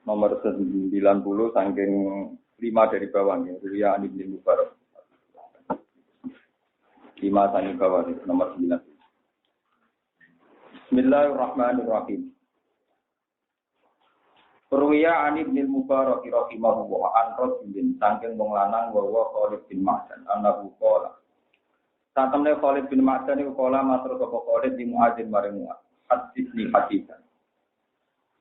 nomor 90 saking 5 dari bawah ya. Ruya Anib bin Mubarak. 5 saking bawah nomor 9. Bismillahirrahmanirrahim. Ruya Anib bin Mubarak rahimahullah an rajulin saking wong lanang wa Khalid bin Ma'dan annahu qala. Satemene Khalid bin Ma'dan iku kala matur sapa Khalid di Muadzin maring Mu'ad. Hadis ni hadisan.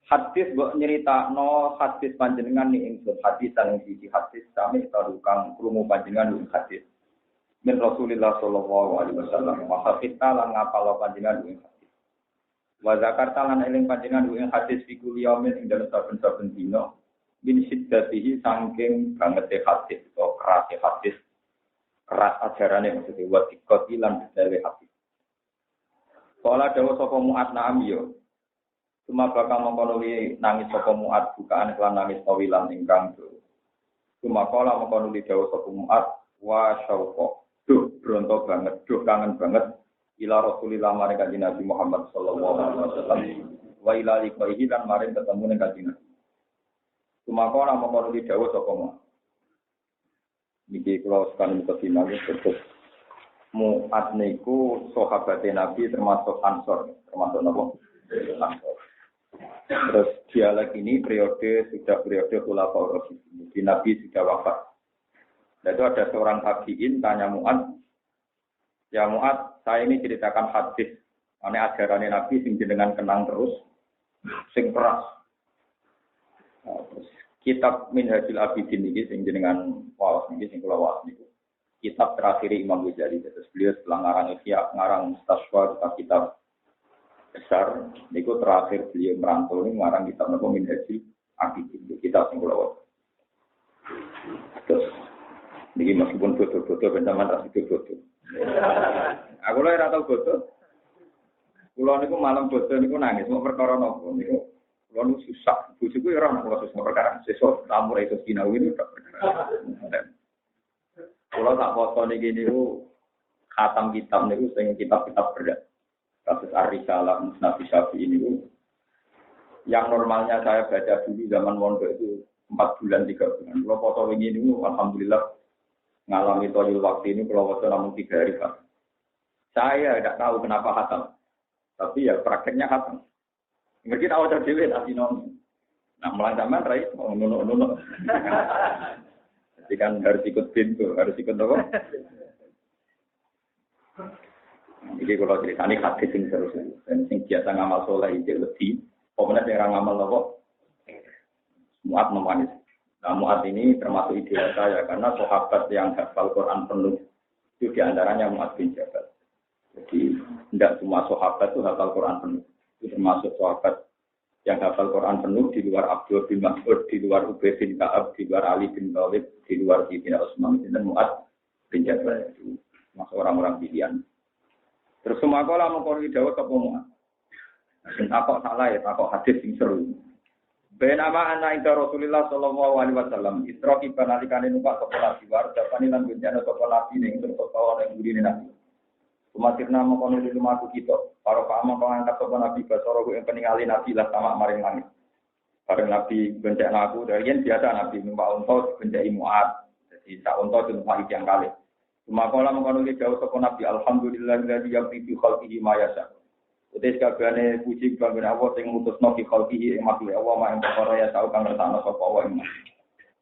Hadis mbok nyeritakno hadis panjenengan ni ingsun hadis sang siji hadis sami kang krungu panjenengan ing hadis min Rasulillah sallallahu alaihi wasallam wa hafita lan ngapal panjenengan ing hadis wa zakarta lan eling panjenengan ing hadis fi kulli yaumin ing dalem saben-saben dina min siddatihi saking bangete hadis atau kerase hadis keras ajarane maksudnya wa dikoti lan detaile hadis. Kala dawuh sapa Mu'ad na'am yo cuma bakal mengkonuli nangis sapa Mu'ad bukaan kelan nangis tawilan ingkang do. Cuma kala mengkonuli dawuh sapa Mu'ad wa syauqa. Duh bronto banget, duh kangen banget ila Rasulillah maring Kanjeng Nabi Muhammad sallallahu alaihi wasallam. Wa ila liqaihi lan maring ketemu ning Kanjeng Nabi. Cuma kala mengkonuli dawuh sapa Mu'ad. Niki kula sekali kesimane terus Mu'ad niku sahabate Nabi termasuk Ansor, termasuk napa? Ansor. Terus dialek ini periode Khulafaur Rasyidin. Jadi Nabi sudah wafat. Dan itu ada seorang tabi'in tanya Mu'ad, ya Mu'ad, saya ini ceritakan hadis, ane ajarannya Nabi sing jenengan kenang terus, sing keras. Nah, terus kitab Minhajul Abidin ini sing jenengan wawas ini, sing kula wawas niku. Kitab terakhir Imam Ghazali. Terus beliau setelah ngarang Ihya, ngarang Mustasfa, kitab besar, niku terakhir beliau merantau ini ngarang kitab napa Minhajul Abidin, kitab sing kula waca. Terus niki meskipun foto-foto pencaman ra foto. Aku lho ora tau foto. Kula niku malam foto niku nangis mau perkara napa niku. Kula nu susah, bojoku ora ono kula susah perkara sesuk tamu ra iso sinau ini tak perkara. Kula tak foto niki niku khatam kitab niku sing kitab-kitab berat. Kasus Ar-Risalah Musnad Syafi'i ini yang normalnya saya baca dulu zaman mondok itu 4 bulan 3 bulan. Kalau foto ini alhamdulillah ngalami toyul waktu ini kalau foto namun 3 hari Pak. Saya tidak tahu kenapa khatam. Tapi ya prakteknya khatam. Ngerti tahu ada dewe tapi non. Nah, melancaman rai ngono. Jadi kan harus ikut pintu, harus ikut apa? Jadi kalau ceritanya hadis sing terus dan sing biasa ngamal soleh itu lebih, pokoknya yang ngamal apa? Mu'ad memanis. Nah Mu'ad ini termasuk ideal saya karena sahabat yang hafal Quran penuh itu diantaranya Mu'ad bin Jabal. Jadi tidak semua sahabat itu hafal Quran penuh. Itu termasuk sahabat yang hafal Quran penuh di luar Abdul bin Mas'ud, di luar Ubay bin Ka'ab, di luar Ali bin Thalib, di luar Sayyidina Utsman dan Mu'ad bin Jabal itu masuk orang-orang pilihan. Terus semua kala mengkori dawuh sapa Mu'ad. Sing takok salah ya takok hadis sing seru. Benama ana inda Rasulillah sallallahu alaihi wasallam isra ki banalikane numpak sapa nabi war japane lan bencana sapa nabi ning terpawa ning gurine nabi. Kumatirna mengkono di rumahku kita. Para pamong pangangkat sapa nabi basara ku ing peningali nabi lah sama maring langit. Bareng nabi bencana aku dari yen biasa nabi numpak unta bencai Mu'ad. Jadi sak unta numpak yang kali. Cuma kala mengkono li jauh sapa nabi alhamdulillahilladzi yaqdi khalqihi ma yasha. Utis kabehane puji kangge Allah sing ngutusno fi khalqihi ing makhluk Allah ma ing perkara ya tau kang ngertakno sapa wa ing.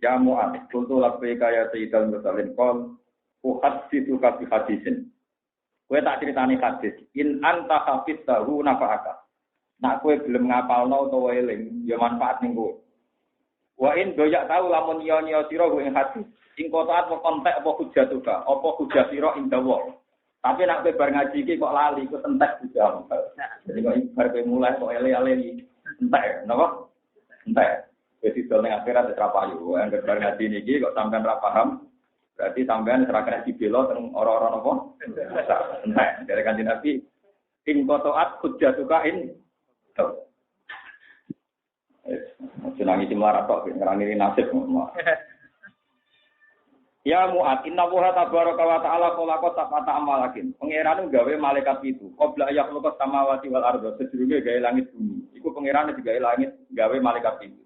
Ya Mu'ad, kuntu labbaik ya sayyidal mursalin qol uhaditsu ka fi hadisin. Kowe tak critani hadis, in anta hafidzahu nafa'aka. Nak kowe gelem ngapalno utawa eling, ya manfaat ning kowe. Wa in doyak tahu lamun nyo sira ing hadis. Ing kotaat kok kontek apa hujah juga, apa hujah sira ing dawa. Tapi nek kowe bar ngaji iki kok lali, kok entek hujah. Jadi kok bar kowe mulai kok ele-ele entek, napa? Entek. Wis dol ning akhirat ora payu. Nek bar ngaji niki kok sampean ora paham, berarti sampean ora kena dibela teng ora-ora napa? Entek. Dari Kanjeng Nabi ing kotaat hujah juga ing dawa. Senangi simlarat tok ngrani nasib. Ya Mu'ad, inna wuha tabaraka wa ta'ala kolakot sapata amalakin. Pengeran gawe malaikat itu. Qobla yakhluqas samawati wal ardo. Sedurunge gawe langit bumi. Iku pengeran gawe langit, gawe malaikat itu.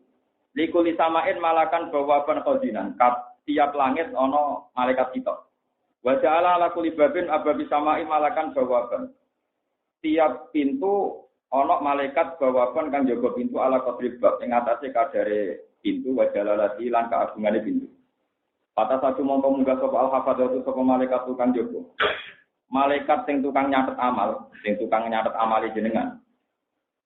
Likuli samain malakan bawaban khodinan. Tiap langit ono malaikat kita. Wa ja'ala ala kulli babin ababi samain malakan bawaban. Tiap pintu ono malaikat bawaban kang jaga pintu ala qadri bab ing atase kadare pintu wa jalalati lan kaagungane pintu. Kata satu mongko munggah sapa al-hafadzatu sapa malaikat tukang jaga. Malaikat sing tukang nyatet amale jenengan.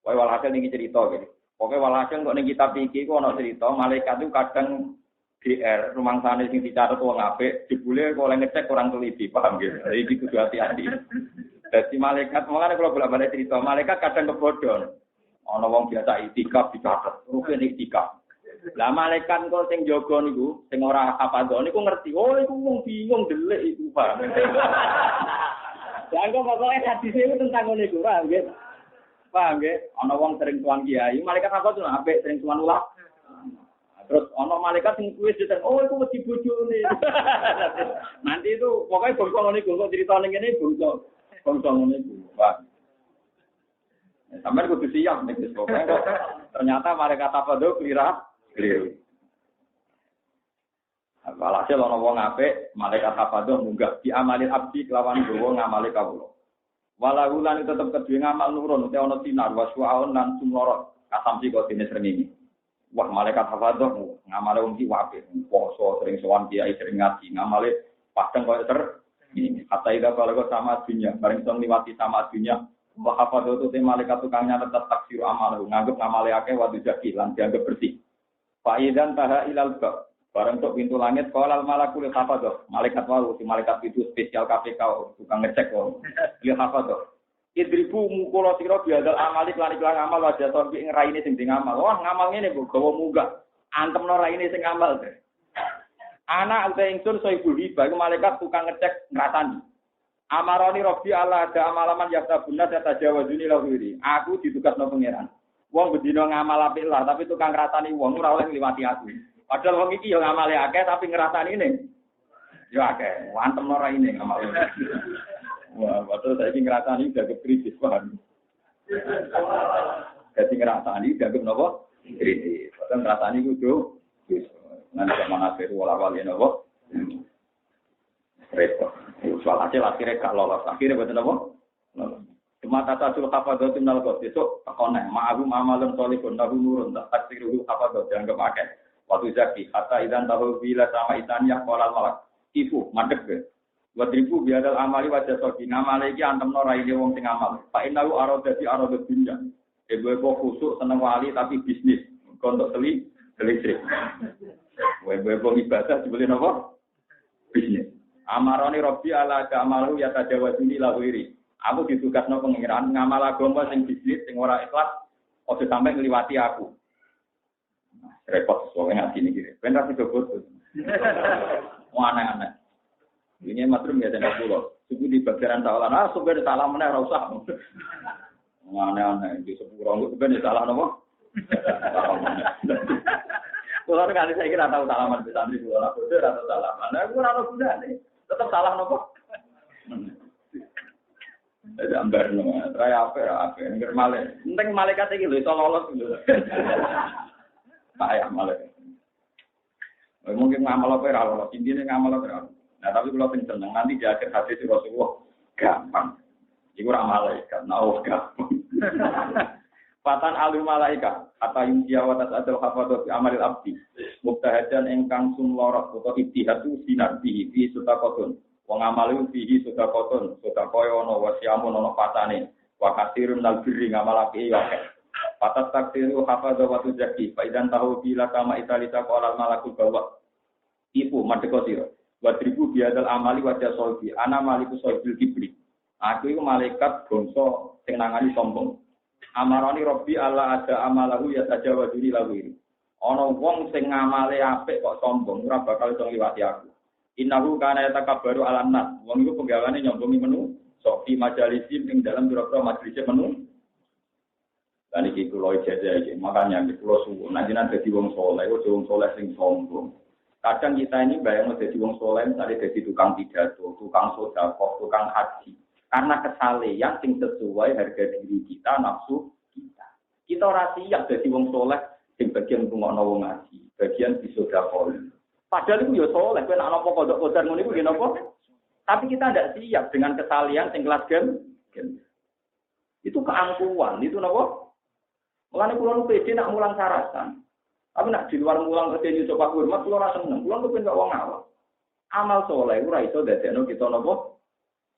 Wae walhasil niki cerita iki. Pokoke walhasil kok ning kitab iki ku ana cerita malaikat itu kadang GR rumangsane sing dicatet wong apik, jebule kok oleh ngecek kurang teliti, paham gitu. Iki kudu hati-hati. Dadi malaikat mulane kula bolak-balik cerita, malaikat kadang kebodhon. Ana wong biasa itikaf dicatet, rukun itikaf. Lah malaikat kok sing jaga niku, sing ora hafadzah niku ngerti, oh iku wong bingung delik iku, paham. Lah kok pokoke hadis itu tentang ngene iku, paham nggih? Paham nggih? Ana wong sering tuan kiai, malaikat apa tuh apik sering tuan ulama. Terus ana malaikat sing kuwi diten, oh iku wedi bojone. Nanti itu pokoknya bangsa ngene iku kok crita ning kene bangsa ngene iku. Wah. Sampeyan kudu siap nek wis pokoknya kok ternyata malaikat apa do keliru. Walhasil ana wong apik, malaikat apa do munggah di amalil abdi kelawan gowo ngamale kawula. Walau lan tetep kedue ngamal nurun utawa ana sinar waswaun lan sumlorot kasamsi kok dene srengenge. Wah malaikat hafadzah ngamale wong iki apik, poso sering sowan kiai sering ngaji, ngamale padang koyo ini. Hatta ida kalau sama dunia, bareng song liwati sama dunia, wa hafadzah itu malaikat tukang nyatet taksir amal, nganggep ngamale akeh wadu jaki lan dianggap bersih. Faidan taha ilal bab. Bareng tok pintu langit qalal malakul hafadzah. Malaikat wae si malaikat itu spesial KPK tukang ngecek kok. Dia hafadzah. Idribu mukula sira biadal amalik lan iklan amal wajah sampe ngeraine sing ngamal. Wah ngamal ngene kok gawa munggah. Antemno raine sing ngamal. Anak uta ingsun soibul hibah iku malaikat tukang ngecek ngrasani. Amaroni Rabbi Allah ada amalaman yaktabuna tajawazuni lahiri. Aku ditugasno pangeran. Wong bedino ngamal apik lah tapi tukang ngrasani wong ora oleh ngliwati aku. Padahal wong iki yo ngamale akeh tapi ngrasani ini. Yo akeh. Antemno raine ngamal. Wah, betul saya ingin ngerasani dianggap kritis, paham? Jadi ngerasani dianggap apa? Kritis. Betul ngerasani itu nanti zaman akhir wala-wali apa? Repot. Soal hasil akhirnya gak lolos. Akhirnya betul apa? Cuma tata sul hafadzah timnal kos. Besok koneh. Ma'arum amalun solihun. Nahu nurun. Tak taksiruhu hafadzah. Dianggap akeh. Waktu zaki. Hatta idan tahu bila sama itaniyah kolal malak. Ibu, madep ke. Wadribu biadal amali wajah sogi ngamale iki antemno raine wong sing amal. Pak inalu arodati arodat dunya. Ebo khusuk seneng wali tapi bisnis. Kontok listrik. Ebo ibadah dibeli napa? Bisnis. Amaroni Rabbi ala amalu ya tajawazuni lawiri. Aku ditugasno pengiran ngamal agama sing bisnis sing ora ikhlas ojo sampe ngliwati aku. Repot soalnya ngaji iki. Ben ra sido-sido. Aneh-aneh. Ini matrum ya tembak pulau. Suku di bagian salah. Sebenarnya salah mana ora usah. Aneh-aneh di sepuro itu sebenarnya salah nopo. Kalau kali saya kira tahu salaman di santri pulau aku itu rata salaman. Aku rata sudah nih. Tetap salah nopo. Jadi ambar nopo. Raya apa? Enggak malaikat. Penting malaikat iki lho iso lolos lho. Payah malaikat. Mungkin ngamal apa ora lolos. Intine ngamal apa ora. Nah tapi kalau seneng nanti di akhir hadis Rasulullah gampang. Iku ora malaikat, nauf gampang. Fatan alu malaikat, kata yumsiya wa tas'adul hafadhu fi amalil abdi. Mubtahadan engkang sumlorot utawa ittihadu sinar bihi fi sudaqatun. Wong amalu fihi sudaqatun, sudaqaya ana wa siamun ana patane. Wa katsirun nal birri ngamalake ya akeh. Fatat takdiru hafadhu wa tuzaki, fa idan tahu bila kama italita qala malakul bawa. Ibu madheko sira. Wadribu biadal amali wajah solbi, ana maliku solbil kibri. Aku itu malaikat bangsa sing nangani sombong. Amaroni Rabbi Allah ada amalahu ya tajawazuni lawiri. Ana wong sing ngamale apik kok sombong, ora bakal iso ngliwati aku. Innahu kana yatakabbaru alan nas. Wong iku penggawane nyombongi menu, sofi majalisin ing dalam pira-pira majelis menu. Lan iki kula ijazah iki, makanya iki kula suwun, nanjenengan dadi wong saleh, ojo wong saleh sing sombong. Kadang kita ini bayang jadi wong soleh, misalnya jadi tukang pidato, tukang sedekah, tukang haji. Karena kesalehan sing sesuai harga diri kita, nafsu kita. Kita ora siap jadi wong soleh sing bagian rungokno wong ngaji, bagian disodakol. Padahal itu ya soleh, kowe nek ana pondok-pondok ngono iku nggih napa? Tapi kita tidak siap dengan kesalian sing kelas gen. Itu keangkuhan, itu napa? Mulane kula nu pede nak mulang syaratan. Tapi nak di luar mulang kerja coba hormat kula ora seneng. Kula kepen kok wong awam. Amal soleh ora iso dadekno kita napa?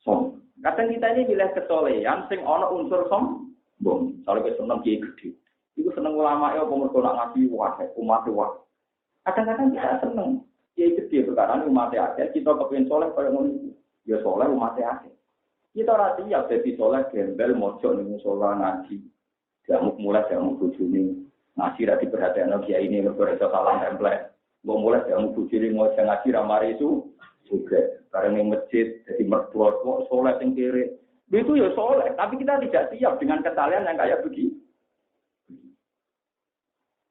Som. Kadang kita ini pilih kesolehan sing ana unsur sombong. Soale wis seneng kiai gedhe. Iku seneng ulama ya apa mergo nak ngaji wae, umat wae. Kadang-kadang kita seneng kiai gedhe perkara umat akeh, kita kepengin soleh kaya ngono. Ya soleh umat akeh. Kita ora siap dadi soleh gembel mojo ning musala ngaji. Jamu mulai jamu bojone. Ngaji ra diperhatekno kiai ini mergo iso salah template. Mbok mulai jamu bojone ngojo ngaji ra mari itu juga. Bareng ning masjid dadi mertua kok soleh sing kere. Itu ya soleh, tapi kita tidak siap dengan kesalahan yang kayak begini.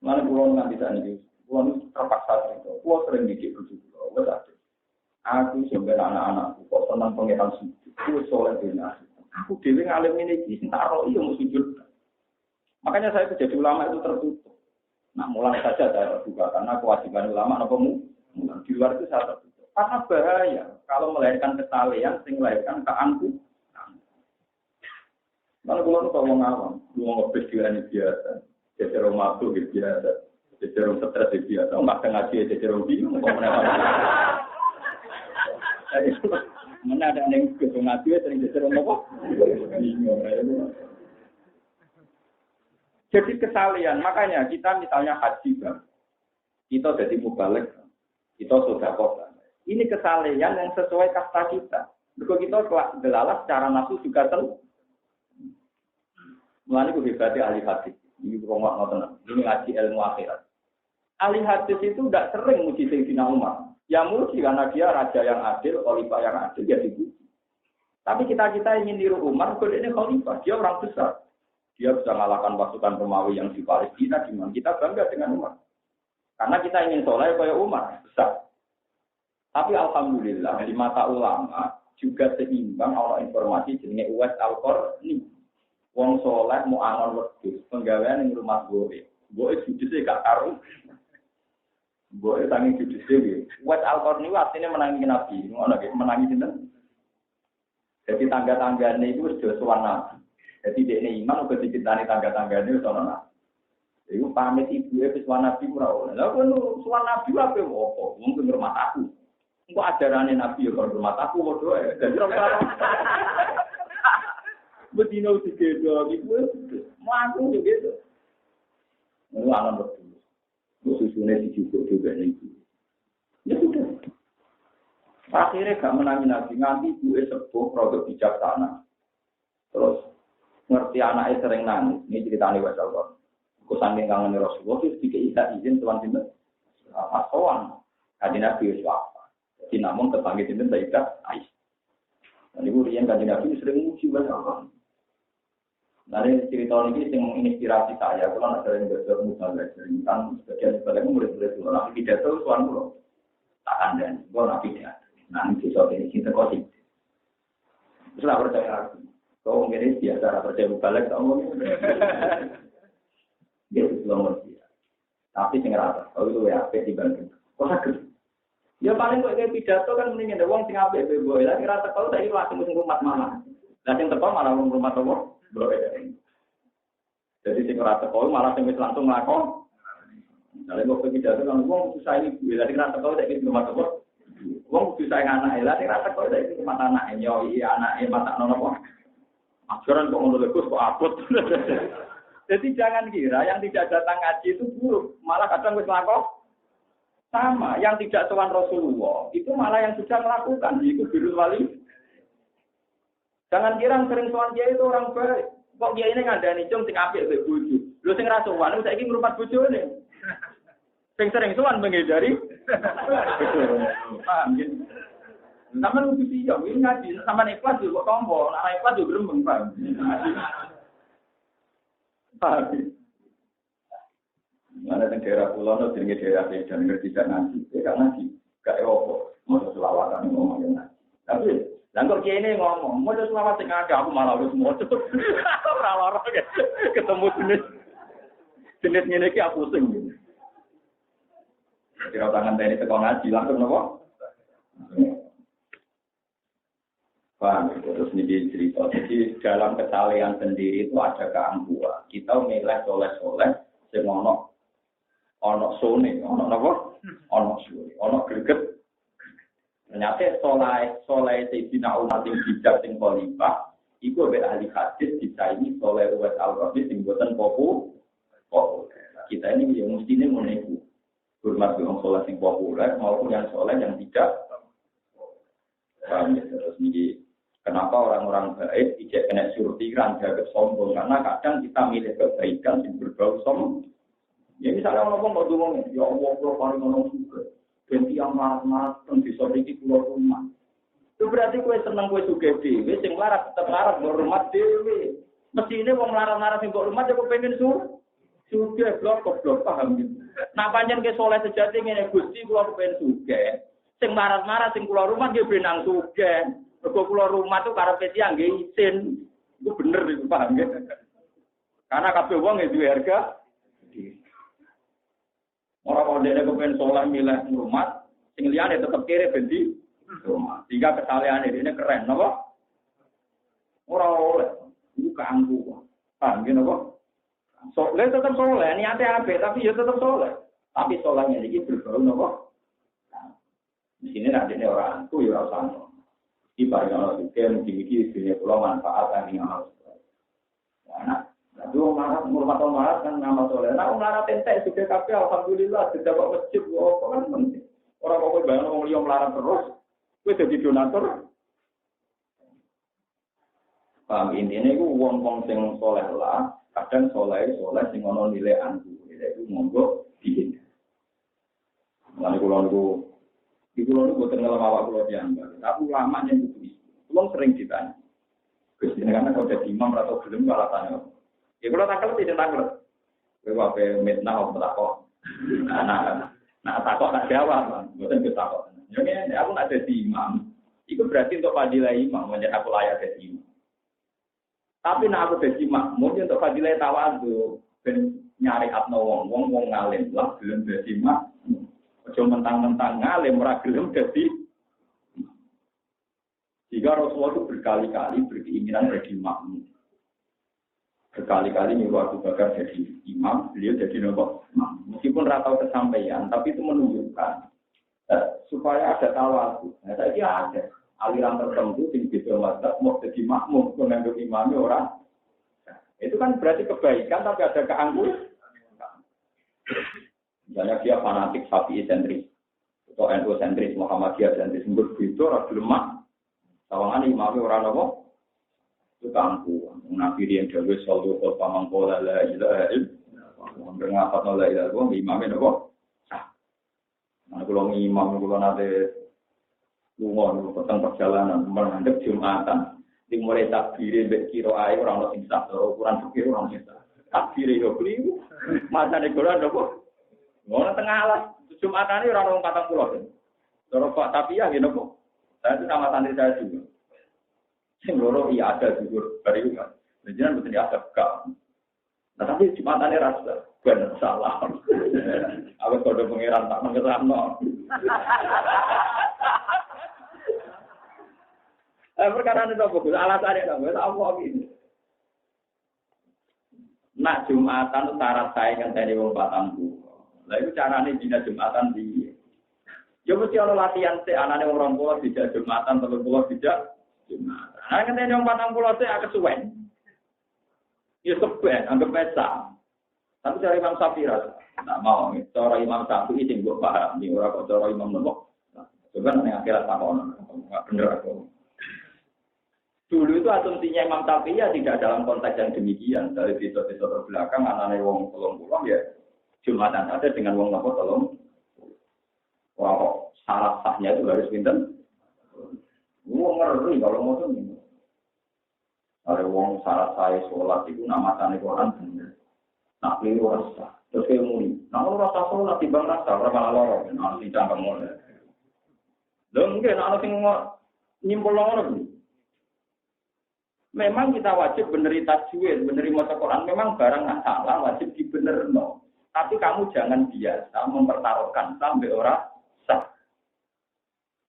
Mana pulau nggak bisa nih, pulau terpaksa itu, pulau sering didik begitu, betul. Aku sebenarnya anak-anakku kok senang pengiran sujud, aku soleh benar. Aku dewi ngalim ini taruh iya mau sujud. Makanya saya jadi ulama itu tertutup. Nah mulai saja saya terbuka karena kewajiban ulama apa mulang di luar itu saya tertutup. Karena bahaya kalau melahirkan kesalahan, sing melahirkan keangkuhan. Mana pulau itu kalau ngawang, mau ngebis ini biasa. Jadi rumah tuh biasa, jadi rumah stres biasa. Nggak ngaji jadi rumah bingung. Mana ada yang ketemu ngaji sering jadi rumah kok bingung. Jadi kesalahan, makanya kita misalnya haji bang, kita jadi mubalik, kita sudah kota. Ini kesalahan yang sesuai kasta kita. Kalau kita delalah secara nafsu juga tahu. Mulanya gue hebatnya ahli hadis. Ini rumah ngoten. Ini ngaji ilmu akhirat. Ahli hadis itu tidak sering muji Sayyidina Umar. Yang muji karena dia raja yang adil, khalifah yang adil, dia dipuji. Tapi kita ingin niru Umar, kalau ini khalifah, dia orang besar. Dia bisa mengalahkan pasukan Romawi yang di Palestina, di mana kita bangga dengan Umar. Karena kita ingin soleh kayak Umar, besar. Tapi alhamdulillah di mata ulama juga seimbang Allah informasi jenenge Uwais Al-Qarni. Wong soleh mau angon wedhus, penggawean ning rumah gue. Gue judise gak karo. Gue tangi judise iki. Uwais Al-Qarni artinya menangi Nabi, ngono nggih, menangi sinten? Jadi tangga-tanggane itu wis sowan Nabi. Jadi dekne iman uga dicitani tangga-tanggane wis ana Nabi. Iku pamit ibuke wis sowan Nabi ora oleh. Lah kono sowan Nabi wae opo? Wong ke rumah aku. Engko ajarane Nabi ya karo rumah aku padha ae. Dadi ora bedino digedo iku mlaku gitu. Mau alam betul. Susunya dicukup juga itu. Ya sudah. Akhirnya gak menangi Nabi nganti gue sepuh produk bijaksana. Terus ngerti anaknya sering nangis. Ini ceritanya Wasallam. Kusangking kangen Rasulullah itu tidak izin tuan cinta. Pasoan. Kaji Nabi Yusuf. Jadi namun kepanggil cinta tidak Aisyah. Dan ibu Rian kaji Nabi sering muji Wasallam. Nanti cerita ini yang menginspirasi saya, kalau nak sering belajar musalek, sering kan sebagian murid-murid itu, nabi tidak tahu tuan pulau, tak ada, kalau nabi tidak, nanti besok ini kita kosip. Setelah percaya aku, kau mungkin biasa percaya musalek, kau mungkin, dia belum ngerti. Tapi sing rata, kalau itu WAP dibanding, kok sakit? Ya paling kok kayak pidato kan mendingin ada uang sing apik boy, lagi rata kalau tadi langsung rumah mana, langsung tepat malah rumah toko. Jadi sing ora teko malah sing wis langsung nglakon. Misalnya kok pidato kan wong susah ini gue lagi ora teko nek iki rumah teko. Wong susah anake lha nek ora teko nek iki rumah anake yo iki anake matakno napa. Ajaran kok ngono lho kok abot. Jadi jangan kira yang tidak datang ngaji itu buruk, malah kadang wis nglakon. Sama, yang tidak sowan Rasulullah itu malah yang sudah melakukan itu birrul wali. Jangan kira sering sowan dia itu orang baik. Kok dia ini ngandani cung sing apik mbek bojo. Lho sing ra sowan saiki ngrumat bojone. Sing sering sowan menghindari. Paham ya? Sampeyan kudu siap, iki ngaji sampeyan ikhlas yo kok tompo, nek ikhlas yo gremeng, Pak. Paham. Mana teng daerah pulau jenenge daerah Medan ngerti kan ngaji. Gak ngaji, gak opo. Mau selawatan ngomong ngaji. Tapi lan kok kene ngomong, mau selawat sing akeh aku malah wis moco. Ora lara ketemu jenis. Jenis ngene iki aku pusing. Kira tangan tadi teko ngaji langsung nopo? Paham, terus ini cerita. Jadi dalam kesalehan sendiri itu ada keangkuhan. Kita milih soleh-soleh, sing ono sone, ono napa? Ono sune, ono greget. Ternyata soleh Sayyidina Umar sing bijak sing khalifah, iku be ahli hadis disaingi soleh Uwais Al-Qarni sing boten populer. Kita ini yang mestine ngono hormat wong soleh sing populer maupun yang soleh yang tidak. Paham, terus ini kenapa orang-orang baik tidak kena surti kan jaga sombong karena kadang kita milih kebaikan yang berbau sombong. Ya misalnya orang ngomong ngomong ya Allah kalau paling ngomong juga ganti yang marah-marah dan disoriki keluar rumah. Itu berarti kue seneng kue suge dewe, sing larat tetap larat berhormat dewe. Mesti ini wong larat-larat sing berhormat ya kok pengen suge blok paham gitu. Nah panjang ke soleh sejati ngene Gusti kula pengen suge. Sing marah-marah sing keluar rumah dia benang suge. Mergo kula rumah tuh karepe tiyang nggih isin. Iku bener iku paham ya. Karena kabeh wong duwe harga. Ora kok dene kepen saleh milih rumah, sing liyane tetep kere bendi rumah. Sehingga kesaleane dene keren napa? Ora oleh. Iku keangkuhan. Paham ya napa? Soleh tetep soleh, niate apik tapi ya tetep soleh. Tapi solehnya iki berbau napa? Di sini nanti orang itu ya sama. Ibarat orang itu memiliki dunia pulau manfaat yang amal soleh. Nah, itu marah, murmat marah kan amal soleh. Nah, marah tentek sudah kafe, alhamdulillah sudah bawa masjid. Wah, kan penting. Orang kau bayang orang liom larang terus, gue jadi donatur. Paham intinya itu uang sing soleh lah. Kadang soleh sing ono nilai antu. Itu monggo dihindari. Lalu kalau itu bukan ngelam awak pulau dianggap. Tapi ulama yang itu, belum sering ditanya. Biasanya karena kalau jadi imam atau belum malah tanya. Ya kalau tanggal tidak tanggal. Kalau apa mitnah atau takok. Nah takok tak jawab, bukan kita takok. Jadi aku nak jadi imam. Itu berarti untuk fadilah imam, menjadi aku layak jadi imam. Tapi nak aku jadi imam, mungkin untuk fadilah tawadu, ben nyari atno wong ngalim lah belum jadi imam. Cuma mentang-mentang ngalim ora gelem dadi. Jika Rasulullah itu berkali-kali berkeinginan jadi makmum. Berkali-kali nyuruh Abu Bakar jadi imam, beliau jadi imam. Meskipun ratau kesampaian, tapi itu menunjukkan supaya ada tawadu. Nah, saya kira ada aliran tertentu yang bisa mazhab mau jadi makmum, menganggap imamnya orang. Itu kan berarti kebaikan, tapi ada keangkuhan. Misalnya dia fanatik Syafi'i sentris atau NU sentris, Muhammadiyah sentris, begitu orang lemah. Tawangan imamnya orang apa? Itu kampu. Nabi yang dawe sallu qul pamangqala la ilaha illallah. Ngapa la ilaha illallah imamnya apa? Nah, kalau imam kalau nanti lunga tentang perjalanan menghadap Jumatan, di mulai takbir mbek kira ae ora ono sing sah, ukuran pikir ora ono sing sah. Takbir yo kliwu. Macane kula napa? Ngono tengah alas, Jumatan ini orang 40. Kalau Pak Tapia gitu kok. Saya itu nama santri saya juga. Sing loro iya ada juga dari juga. Jangan betul ada kak. Nah tapi Jumatan ini rasa benar salah. Aku kode pengiran tak mengesahno. Perkara ini bagus. Alasannya bagus. Apa ini? Nak Jumatan syarat saya kan tadi wong 40. Lah itu carane dina Jumatan piye? Ya mesti ana latihan sik anane wong 20 tidak Jumatan, 30 tidak Jumatan. Nah ngene wong 40 sik kesuwen. Ya sebet anggap pesta. Tapi cara Imam Syafi'i tak mau. Cara Imam Syafi'i sing mbok paham, ora kok cara Imam Nawawi. Coba ning akhirat takon, enggak bener aku. Dulu itu asumsinya Imam Syafi'i ya tidak dalam konteks yang demikian. Dari sisi-sisi terbelakang anane wong 30 ya Jumatan ada dengan wong lapor tolong. Wow, syarat sahnya itu harus pinter. Wong ngeri kalau mau tuh. Ada wong syarat saya sholat itu nama tani Quran bener. Nak keliru rasa. Terus kayak muni. Nah kalau rasa sholat timbang rasa berapa lama? Nah tidak kamu. Dan mungkin anak yang nyimpul lama lagi. Memang kita wajib beneri tajwid, beneri maca Quran. Memang barang nggak salah wajib dibenerno. Tapi kamu jangan biasa mempertaruhkan sampai orang sah.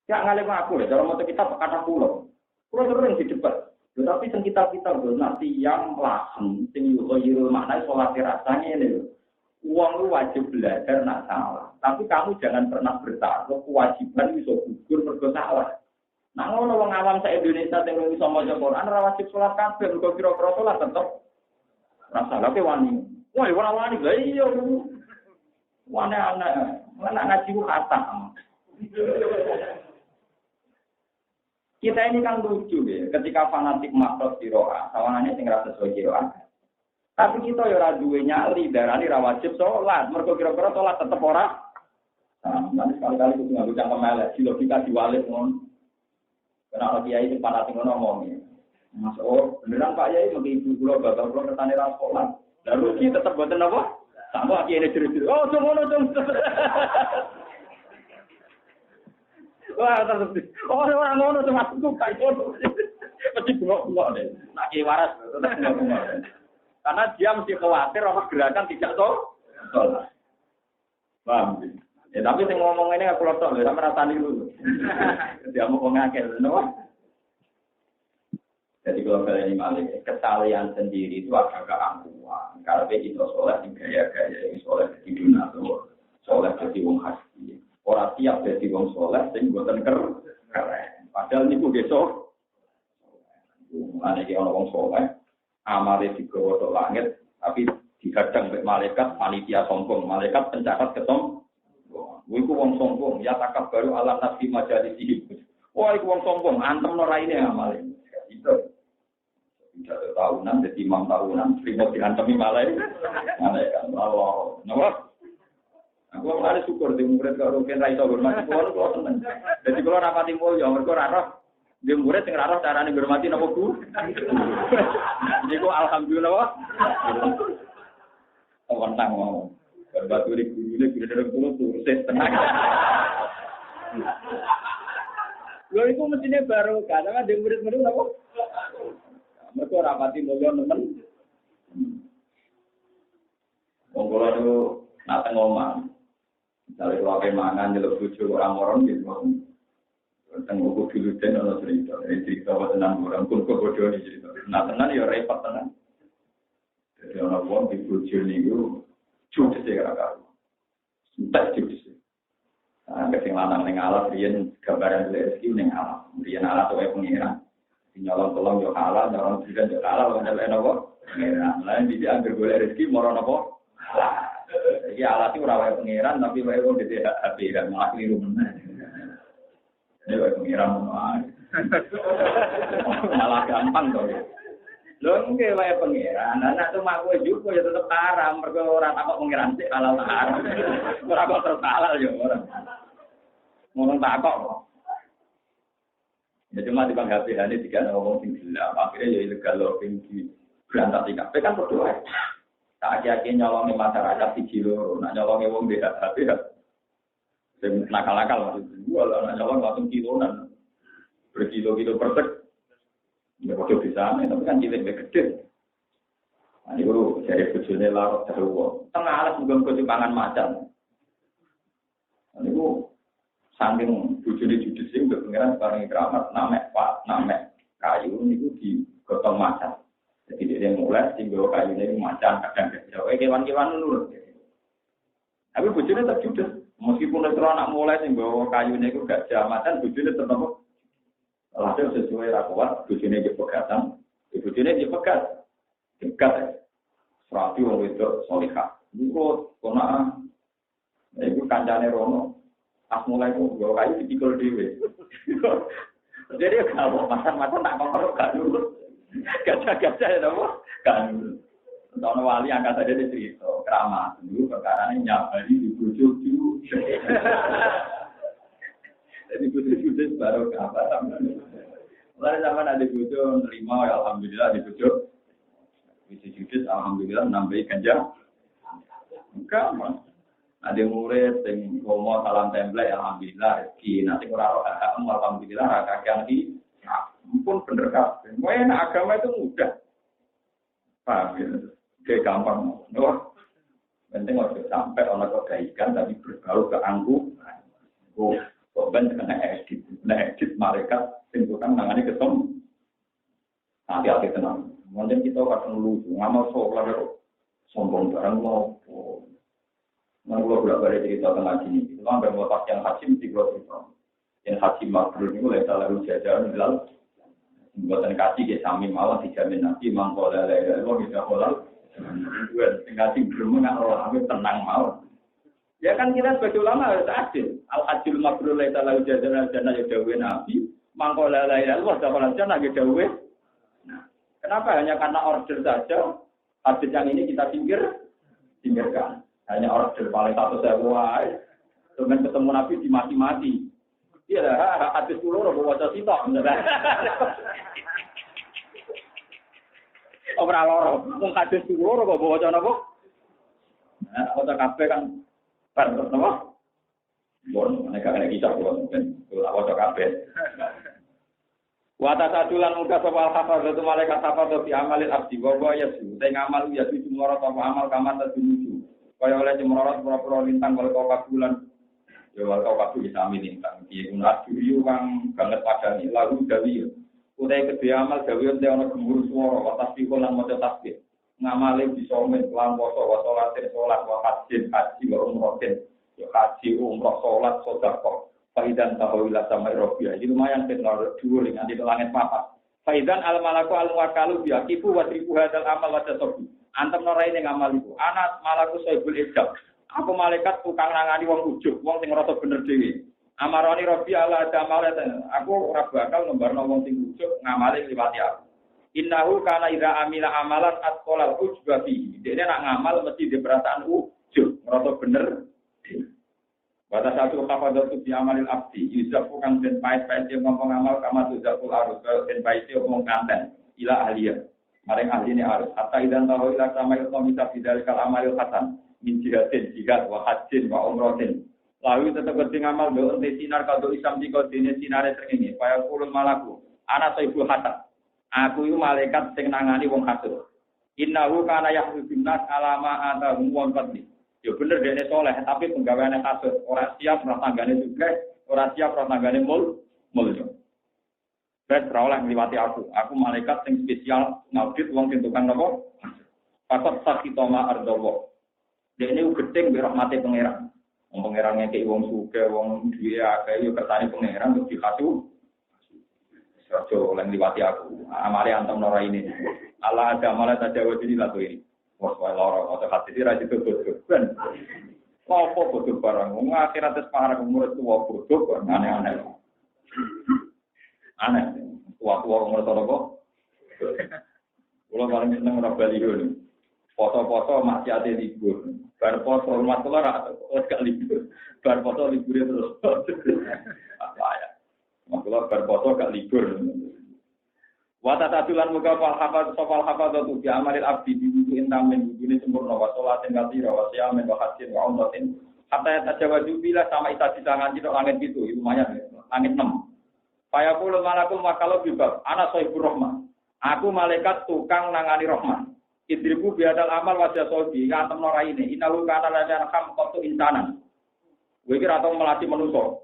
Ya ngalim aku ya, kalau maca kitab kata pulau sering di debat. Tapi sing kita nanti yang langsung, sing yuhirul makna sholat rasanya ini. Uang lu wajib belajar nak salah. Tapi kamu jangan pernah bertaruh kewajiban bisa gugur mergo salah. Nah, ngono wong awam sak Indonesia sing iso maca Quran ora wajib salat kabeh, mergo kira-kira salat tetep ora salah ke wani. Wah, ora wani lha iya. Wani anak ngaji ku kata. Kita ini kan lucu ya, ketika fanatik makros kiroah, sawangannya sing ra sesuai kiroah. Tapi kita ya ora duwe nyali, darani ra wajib salat, mergo kira-kira salat tetep ora. Nah, sekali-kali kudu nganggo cangkem elek, di logika diwalik ngono. Kenapa kiai itu fanatik ngomong? Mas beneran Pak Yai mungkin ibu kula bakal kula ketane ra sekolah. Lah rugi tetep boten apa? Sama kiai ini jero-jero. Oh, ngono dong. Wah, terus. Oh, ora ngono to maksudku kae ngono. Mesti bengok-bengok deh. Nak kiai waras tetep bengok-bengok. Karena dia mesti khawatir apa gerakan tidak sholat. Paham? Ya tapi sing ngomong ini aku lotok lho, sampe rasani dulu. Dia mau ngakeh lho. Jadi kalau kalian ini malik, kesalahan sendiri itu agak angkuhan. Kalau itu soleh, gaya-gaya soleh jadi donatur, soleh jadi wong hasti. Orang siap jadi wong soleh, sing buatan keren. Padahal ini besok. Mana dia orang wong soleh, amalnya digawa ke langit, tapi dihadang oleh malaikat, panitia sombong, malaikat pencatat ketemu. Iku wong sombong, ya takab baru alam nabi majalisi. Wah, iku wong sombong, antem no raine amale. Itu. Tidak tahunan, jadi 5 tahunan, sering diantemi malaikat. Malaikat Allah. Napa? Aku malah syukur di murid karo ken ra iso hormati kula seneng. Jadi kula rapati mulya mergo ra roh. Di murid sing ra roh carane hormati napa Bu? Niku alhamdulillah. Wonten mau. Batu di gurune gurune kulo turus tenang. Lho iku mestine baru karena di murid-murid napa? Mergo rapati mulya nemen. Wong kula niku nak teng omah. Misale kula ke mangan nyeluk bojo ora moron gitu. Teng buku diluten ana cerita tenan orang pun kok bodoh iki cerita. Nah tenan ya repot tenan. Jadi ana wong di bojo niku cukup sih kakak, entah cukup sih. Kesing lanang neng alat, rian gambaran rezeki neng alat, rian alat tuh pengiran. Nyolong tolong jo halal, nyolong juga jo halal, nyolong apa? Pengiran. Lain dia ambil boleh rezeki, moron apa? Halal. Jadi alat itu rawai pengiran, tapi wae wong dite HP dan malah keliru mana. Ini wae pengiran malah gampang tuh. Lho nggih wae pangeran, anak tuh mak kowe juga ya tetep haram, mergo ora takok pangeran sik halal haram. Ora kok terus halal ya ora. Ngono takok kok. Ya cuma di bang HP-ane tiga ngomong sing gelap, akhirnya ya ilegal login di berantas IKP kan berdoa. Tak yakin nyolongi masyarakat di Jilo, nak nyolongi wong di HP ya. Sing nakal-nakal maksudnya, nak nyolong langsung kilonan. Berkilo-kilo persek. Ya bodoh bisa, tapi kan cilik gede. Nah, itu dari bujurnya larut terlalu. Tengah alas juga ke pangan macan. Nah, itu saking bujurnya judis sih, udah pengiran sekarang keramat, namek kayu itu digotong macan. Jadi dia mulai tinggal kayu ini macan, kadang kecil. Kewan-kewan nurut. Tapi bujurnya tetap judis. Meskipun itu anak mulai tinggal kayu ini gak macan, bujurnya tetap hasil sesuai rakwat, bujune dipegatan, bujune dipegat, dekat, serapi wong itu solihah. Nurut, kona, itu kancane rono, as mulai bawa kayu dipikul dewe. Jadi kalau macan-macan tak ngomong gak nurut, gajah-gajah ya dong, gak nurut. Tahun wali angkat aja di cerita, keramat, dulu perkara ini nyabari di bujuk juga. Jadi bujuk-bujuk baru kabar. Lalu zaman ada bujuk nerima, ya alhamdulillah di bujuk. Bujuk-bujuk alhamdulillah nambahi ganja. Enggak, mas. Ada murid yang ngomong salam template, alhamdulillah rezeki. Nanti kurang alhamdulillah kakek lagi. pun bener kabeh. Enak agama itu mudah. Paham ya? Kayak gampang. No? Penting harus sampai orang kebaikan tapi berbau ke angku. Oh, korban kena edit. Nah, edit malaikat tentukan tangannya ketemu. Hati-hati tenang. Mungkin kita akan lucu. Ngamal sholat sombong barang mau. Nah, kalau bolak-balik cerita tentang sini. Itu kan berlepas yang haji mesti kalau cerita. Yang haji mabrur itu letak lalu jajan hilal. Buatan kasih ke sami malah dijamin nanti mangkola lele lo bisa kolal. Buat kasih belum mengalah tenang malah. Ya kan kita sebagai ulama harus adil. Al hajjul mabrur letak lalu jajan jana ya dawe nabi. Mangkola lele lo dapat jana ya dawe. Nah, kenapa hanya karena order saja? Hadis yang ini kita pinggirkan. Hanya order paling satu saya buat. Dengan ketemu nabi dimati-mati. Iya lah, hadis dulu orang baca sitok. Orang lorong, mau hadis dulu orang baca apa? Nah, baca kafe kan, terus apa? Bon, mereka kena kisah bon, baca kafe. Wata sadulan muka soal hafal itu malaikat hafal di amalil abdi, bahwa ya su, saya ngamal ya su cuma orang amal kamar tertuju. Kaya oleh cuma orang pura-pura lintang kalau kau bulan. Ya walau waktu bisa milintang, dia unas dulu kang banget padani lalu dawi. Utai kedua amal dawi untuk orang gembur suara, watas pikolan macam tasbih. Ngamale bisa men kelam poso, wasolatin sholat, wahajin haji, umrohin, ya haji umroh sholat sodako. Faidan tahawilah sama Eropa, jadi lumayan kenal dua dengan di langit papa. Faidan al malaku al wakalu biakifu watribu hadal amal wadasobi. Antam norai ini ngamal itu. Anak malaku soibul ijab. Aku malaikat tukang nangani wong ujug, wong sing ngrasa bener dhewe. Amaroni Rabbi Allah damale aku ora bakal nembarno wong sing ujug ngamali liwati aku. Innahu kana idza amila amalan atqala ujba fi. Dene nak ngamal mesti di perasaan ujug, ngrasa bener. Batas satu kafadatu bi amalil abdi, yuzafu kang den pait-pait ngomong amal kama tuzaful arus, den pait ngomong kanten ila ahliya. Maring ahline arus. Hatta idan tahu ila sama itu bisa bidalikal amalil hasan. Min jihadin, jihad, wa hajin, wa umrohin. Lalu tetap berting amal, doon di sinar, kalau isam di kodine sinare teringini. Paya kulun malaku, anak soibu hasan. Aku itu malaikat sing nangani wong hasud. Innahu kana yahudunat alama atahum wong qadli. Ya bener dene soleh, tapi penggaweane hasud. Orang siap, orang tanggane juga, orang siap, orang tanggane muljo. Terus terawlah ngliwati aku. Aku malaikat sing spesial, ngaudit wong sing tukang nopo. Pakot sakitoma ardowo. Ini gedeng birahmati pangeran. Wong pangerannya kayak wong suge, wong dia kayak yo kersane pangeran terus dikasih. Sojo oleh liwati aku. Amale antam nora ini. Allah ada malah tak jawab ini lagu ini. Wah, loro atau hati dia itu bodoh. Ben. Apa bodoh barang? Wong akhirat separah umur tua bodoh aneh-aneh. Aneh. Tua-tua umur apa? Kulo paling seneng ora baliho. Foto-foto maksiate libur. Bar foto rumah keluar atau gak libur. Bar foto libur terus. Apa ya? Makanya bar foto gak libur. Wata tatulan muka fal hafal tu bi amalil abdi bi wudu intamin ini sempurna wa sholatin katsira wa siyamin wa hajjin wa umratin. Hatta tajawaju bila sama isa ditangan di langit itu lumayan langit 6. Fayaqul malakul makalu bibab ana sohibur rahmah. Aku malaikat tukang nangani rahman. Idribu biadal amal wajah sobi, ngantem nora ini. Inalu kana lajan ham kotu insanan. Gue kira atau melatih manusia.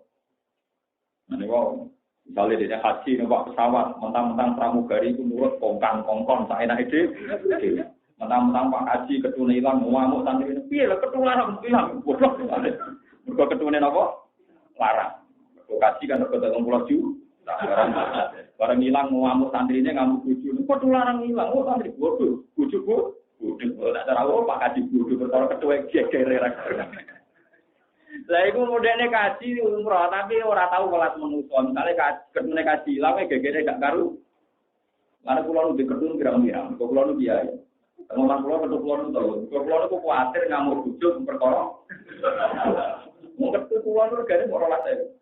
Nah, wow. Misalnya dia haji, numpak pesawat, mentang-mentang pramugari itu nurut kongkang-kongkong, saya enak ide. Mentang-mentang Pak Haji ketune hilang, ngamuk santri ini. Piye ketularan hilang, bodoh. Mergo ketune apa? Larang. Mergo haji kan rego 30 juta. Barang hilang ngamuk santri ini ngamuk bojo. Ketularan hilang, oh santri bodoh. Bojoku bodoh. Tak cara Pak Haji bodoh perkara ketua gegere ra. Lah iku modene kaji umroh tapi ora tau kelas manusa. Misale ketune kaji hilang gegere gak karu. Lan kula nu diketun pirang-pirang. Kula nu biaya. Ngomong kula ketuk kula nu tau. Kula nu kuwatir ngamuk bojo perkara. Mung ketuk kula nu gane ora late.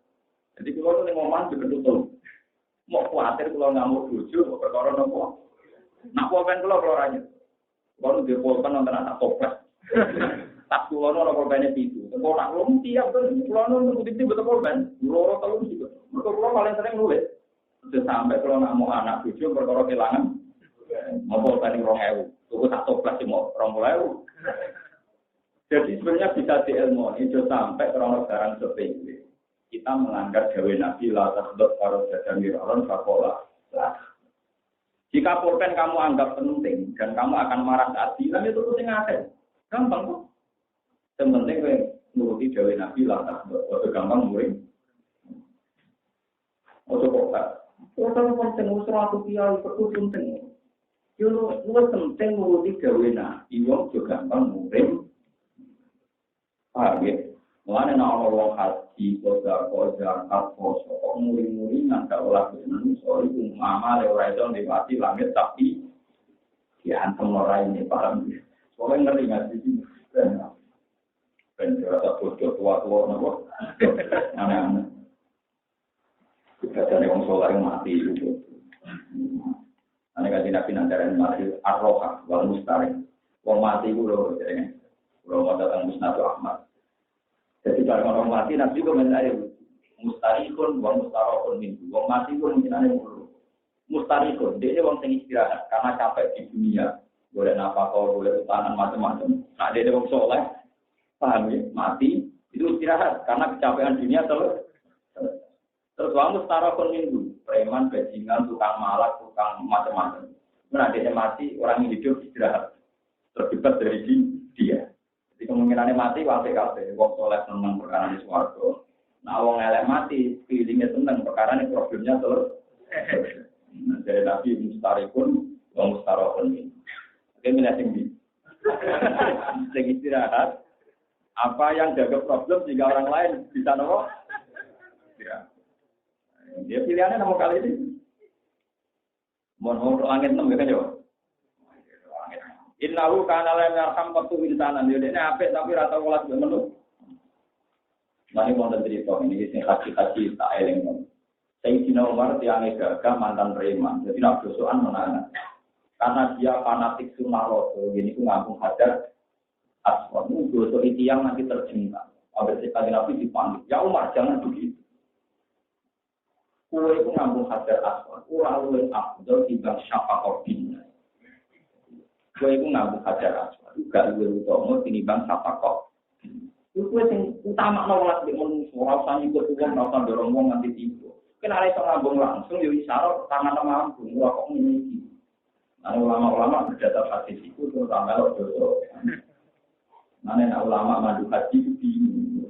Jadi kula nu ngomong diketut tau. Mau kuwatir kula ngamuk bojo perkara napa? Nak pulpen kula ora nyet. Kula nu dipulpen nonton anak toples. Tak kula nu ora pulpene pitu. Engko nak kula tiap kula nu nututi betul pulpen. Loro telu sik. Mergo kula paling sering nulis. Sudah sampai kalau nak mau anak cucu perkara kehilangan, mau tadi 2.000, tuku tak toples mau 20.000. Jadi sebenarnya bisa diilmoni, itu sampai kalau barang sepele. Kita melanggar gawe Nabi la tasdot karo jadamir alon fakola. Jika pulpen kamu anggap penting dan kamu akan marah saat bilang itu penting ada. Gampang kok. Yang penting kowe nuruti gawe Nabi la tasdot. Itu gampang murid. Ojo kok. Orang penting usra aku kiai perlu penting. Yo lu penting nuruti gawe Nabi wong juga gampang murid. Paham ya? Mulane nek ana wong haji, zakat, poso, kok muri-muri nggak olah jeneng iso iku amal ora iso liwati langit tapi diantem ora ini paham. Soale ngerti ngaji iki. Ben ora bodoh tua-tua napa? Ana-ana. Kita wong saleh mati itu. Ane kan Nabi nandaran mati ar-roha wal mustari. Wong mati ku lho jenenge. Kulo mau datang Musnad Ahmad. Jadi kalau orang mati Nabi komentar mustarikun wa mustarokun minggu. Wong mati pun mungkinane mulu. Mustarikun dia wong sing istirahat karena capek di dunia. Boleh nafkah, boleh utanan macam-macam. Nah dia wong soleh paham ya mati itu istirahat karena kecapean dunia terus wong mustarokun minggu. Preman, bajingan, tukang malak, tukang macam-macam. Nah dia mati orang yang hidup istirahat terbebas dari dia. Jadi kemungkinannya mati wae kabeh. Wong soleh seneng perkara di swarga. Nah wong elek mati, feelingnya seneng perkara ini problemnya selesai. Nah, dari Nabi mustarikun, wong mustarokun. Oke, milih tinggi. Sing istirahat. Apa yang jaga problem jika orang lain bisa nopo? Ya. Dia pilihannya nomor kali ini. Mohon langit 6 ya kan ya. Innahu kana la yarham qatu insana. Dene apik tapi ra tau welas menu. Mari wonten cerita ini sing haji-haji tak eling. Sayyidina Umar tiange gagah mantan preman. Jadi nak dosokan menangan. Karena dia fanatik sunah Rasul, ini ku ngambung hajar aswad. Dosa tiang nanti tercinta. Sampai sekali Nabi dipanggil. Ya Umar jangan begitu. Kue ku ngambung hajar aswad. Ora luwih afdal timbang syafaqah bin. Kue itu ngambung hajar aswad, juga luwih utama tinimbang sapakok. Kue sing utama nolak di manusia, rasa ikut uang, rasa dorong uang nanti tiba. Kena iso ngambung langsung, yo isyarat tangan ngambung, ora kok ngene. Nah ulama-ulama berdasar hadis itu terutama lo dosa. Nah ulama madu haji di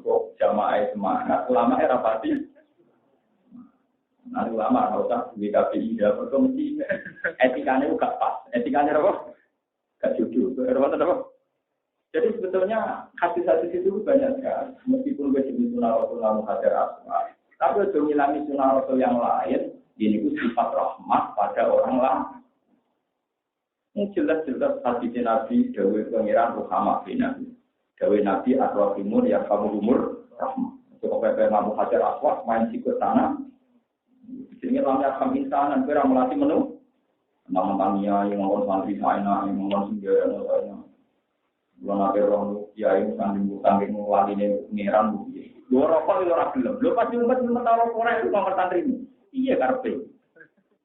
kok jamaah semangat, ulama era pati. Nah ulama harus di KPI ya, berkomisi etikanya bukan pas, etikanya apa? Jujur, jadi sebetulnya hadis-hadis itu banyak sekali. Meskipun bersih sunnah Rasulullah hajar asma, tapi untuk ngilangi sunnah Rasul yang lain, ini itu sifat rahmat pada orang lain. Ini jelas-jelas hadis Nabi Dawe Pengiran Ruhamah bin Nabi. Dawe Nabi Ar-Rahimur yang kamu umur rahmat. Untuk PP Nabi hajar asma main sikut tanah. Jadi lamanya kami insanan kira melatih menu. Namanya yang ngomong santri China, yang ngomong singgah, belum ada orang kiai sanding lagi nih pengiran bukti. Dua rokok itu orang belum. Belum pasti umat tahu orang itu nomor santri ini. Iya karpe.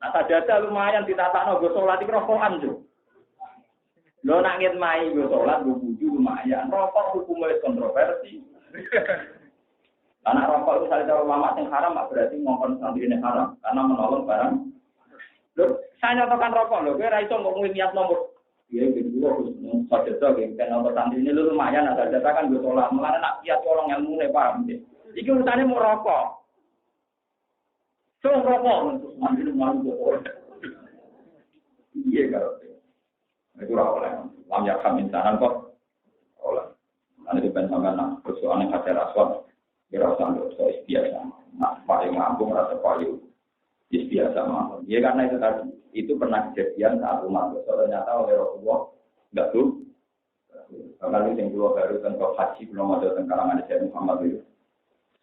Nah saja lumayan ditata gue sholat di rokokan tuh. Lo nangit mai gue sholat gue buju lumayan. Rokok hukumnya kontroversi. Karena rokok itu salah ulama yang haram, berarti ngomong santri ini haram karena menolong barang. Loh, saya nyatakan rokok loh, gue raiso ngomongin niat nomor. Iya, gitu harus saja tuh, kan nomor santri ini lu lumayan, ada data kan gue sholat, malah nak kiat orang ilmu nih paham deh. Iki urusannya mau rokok, so rokok untuk santri lu malu gue. Iya kalau itu rawol lam yakam insanan kok, rawol. Nanti dipensamkan nak persoalan hajar aswad, kira usah so biasa, nak paling ngambung rasa paling. Biasa mah. Ya karena itu tadi, itu pernah kejadian saat umat besar ternyata oleh Rasulullah enggak tuh. Karena itu yang keluar baru tentang haji belum ada tentang kalangan Nabi Muhammad itu.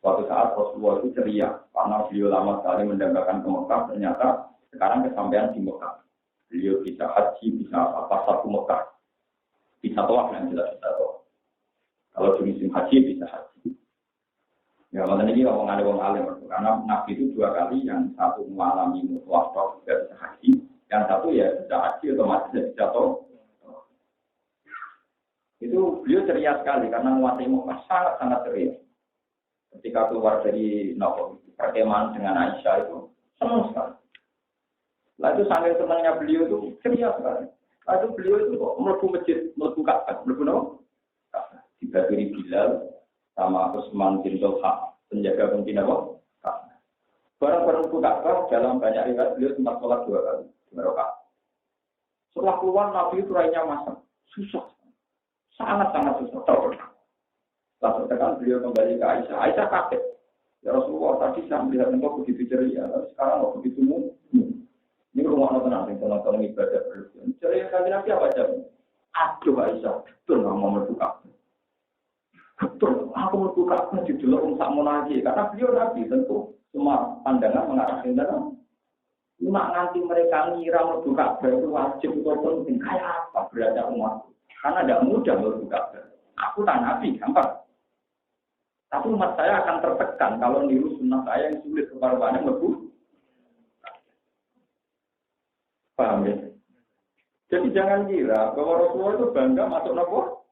Suatu saat Rasulullah itu ceria karena beliau lama sekali mendambakan ke Mekah, ternyata sekarang kesampaian di Mekah. Beliau bisa haji, bisa pasar ke Mekah, bisa tawaf yang jelas bisa tawaf. Kalau di musim haji bisa haji. Ya, makanya ini omongan wong alim karena Nabi itu 2 kali, yang satu mengalami mutlak dan haji, yang satu ya bisa haji otomatis ya bisa toh. Itu beliau ceria sekali karena menguasai Mekah sangat ceria. Ketika keluar dari perkemahan dengan Aisyah itu senang sekali. Lalu itu sampai senangnya beliau itu ceria sekali. Lalu beliau itu kok melebu masjid, melebu Ka'bah, melebu no? Dibagi Bilal sama Utsman bin Talha, penjaga pimpinan apa? Barang-barang Ka'bah dalam banyak riwayat beliau sempat sholat 2 kali, 2 rakaat. Setelah keluar Nabi itu rainya masam, susah, sangat susah. Lalu tekan beliau kembali ke Aisyah. Aisyah kaget. Ya Rasulullah, tadi saya melihat engkau begitu ceria, tapi sekarang kok begitu Ini rumah nonton tolong ibadah berlebihan. Ceria kali Nabi apa aja? Aduh Aisyah, betul nggak mau berbuka. Betul, aku berbuka di dulu tak mau lagi. Karena beliau Nabi tentu semua pandangan mengarah ke dalam. Cuma nanti mereka ngira berbuka itu wajib atau penting. Kayak apa berada umat? Karena tidak mudah berbuka. Aku tak Nabi, gampang. Tapi umat saya akan tertekan kalau niru sunnah saya yang sulit kepada berbuka. Paham ya? Jadi jangan kira bahwa Rasulullah itu bangga masuk nopo.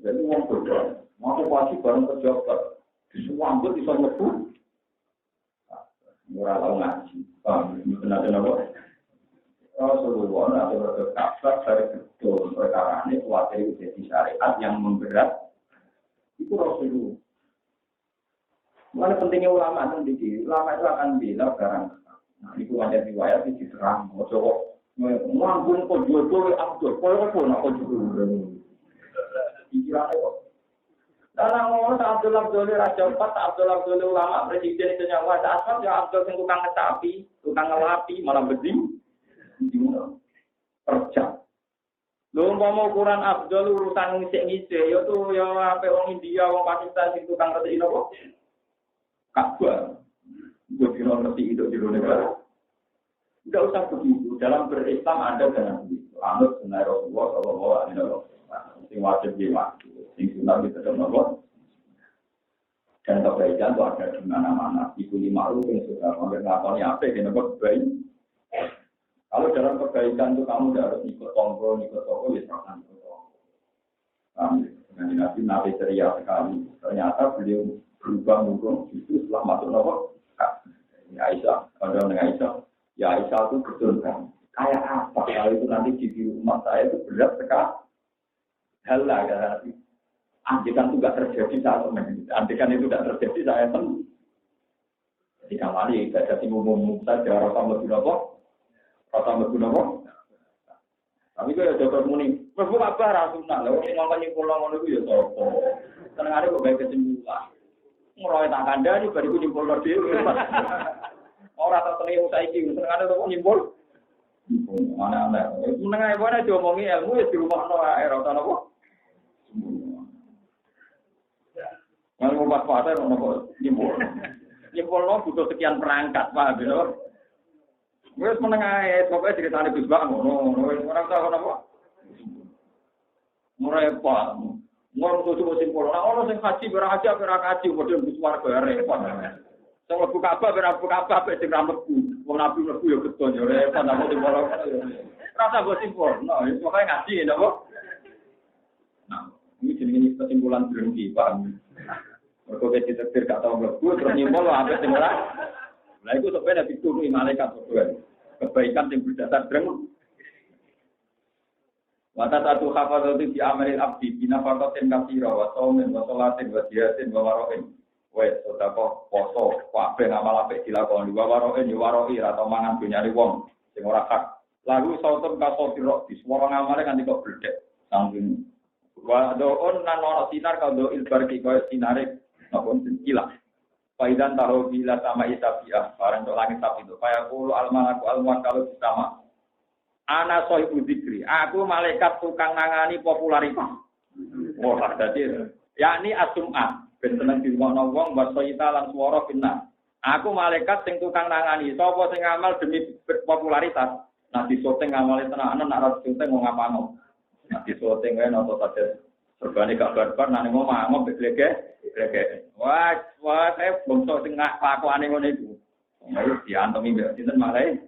Jadi uang bodoh, masuk wajib bareng pejabat, disuambut bisa lebu. Murah tahu ngaji, paham? Benar nopo. Rasulullah atau berkata dari betul perkara ini khawatir jadi syariat yang memberat. Itu Rasulullah. Mana pentingnya ulama nanti? Ulama itu akan bilang barang. Nah, itu ada riwayat di diserang. Ngambung kok jual-jual Abdul, kok nak jual. Pikirannya kok. Karena ngomong Abdul Raja 4, Abdul ulama presiden itu nyawa asal ya Abdul yang tukang ngecapi, tukang ngelapi, malah beding. Kerja. Lho umpama ukuran Abdul urusan ngisi-ngisi, ya tuh ya apa orang India, orang Pakistan sing tukang ngerti napa? Ka'bah. Gue kira ngerti itu di negara. Tidak usah begitu. Dalam berislam ada dengan begitu. Anut sunnah Rasulullah sallallahu alaihi wasallam. Sing wajib diwaktu, sing sunah kita nopo. Dan kebaikan itu ada di mana-mana. Iku lima yang sudah mengakoni apa yang nopo baik. Kalau dalam kebaikan itu kamu tidak harus ikut tonggo, ikut toko, ya jangan ikut tonggo. Dengan Nabi ceria sekali. Ternyata beliau berubah mungkin itu setelah masuk nopo. Ya Aisyah, kalau dengan Aisyah, ya Aisyah itu betul kan. Kayak apa kalau itu nanti di rumah saya itu berat sekali. Hal lah karena andikan itu tidak terjadi saat andikan itu tidak terjadi saya pun. Jadi kembali ibadah yang umum saja rasa lebih nopo. Tapi kalau dokter muni, berbuat apa rasanya? Lalu yang ngomong nyimpul itu ya sopo. Senang ada kok baik kesimpulan. Ngeroy tak kandani bariku nyimpul dhewe. Ora tak seneng saiki, seneng ada kok nyimpul. Mana-mana. Meneng ae wae diomongi ilmu ya di rumahno ae ora ana apa. Mau pas-pasan ono kok nyimpul. Nyimpulno butuh sekian perangkat, Pak, lho. Wes meneng ae, pokoke ceritane Gus Bang ngono, ora usah apa. Repot. Mau tutup simpul. Nah, orang sing haji berhaji padha mbus warga repot. Sing mlebu Ka'bah Ka'bah sing ra mlebu. Wong Nabi mlebu ya betul ya repot aku simpul. Rasa mbok simpul. Nah, wis pokoke ngaji napa. Nah, ini jenenge kesimpulan berhenti, Pak. Mergo ditetir gak tau mlebu terus nyimpul apa sing ora. Lah iku sebenarnya dituruni malaikat berdua. Kebaikan yang berdasar dreng. Mata satu hafadzatu di amalil abdi bina faqatin katsira wa shaumin wa sholatin wa jihadin wa waro'in. Wes sedekah poso kabeh ngamal apik dilakoni wa waro'in ya waroi atau mangan dunyane wong sing ora hak. Lalu sautum kasofiro di semua ngamale kan kok bledek. Samping wa doon nan ora sinar kalau ilbar ki koyo sinare napa ilang. Faidan taruh bila sama isabiah, barang untuk langit sapi itu. Faya kulu almanaku almuan kalau sama. Ana sohibu dzikri. Aku malaikat tukang nangani popularitas. Wah, jadi yakni asum'ah. Ben seneng dirungokno wong wasoita lan swara finna. Aku malaikat sing tukang nangani. Sapa sing ngamal demi popularitas. Nah disoting ngamale tenanan nak ora disoting wong ngapano. Nah disoting wae napa saja Berbanding gak barbar nang ngomong beglege. Wah, saya bongso sing kelakuane ngono iku. Ayo diantemi mbek sinten malih.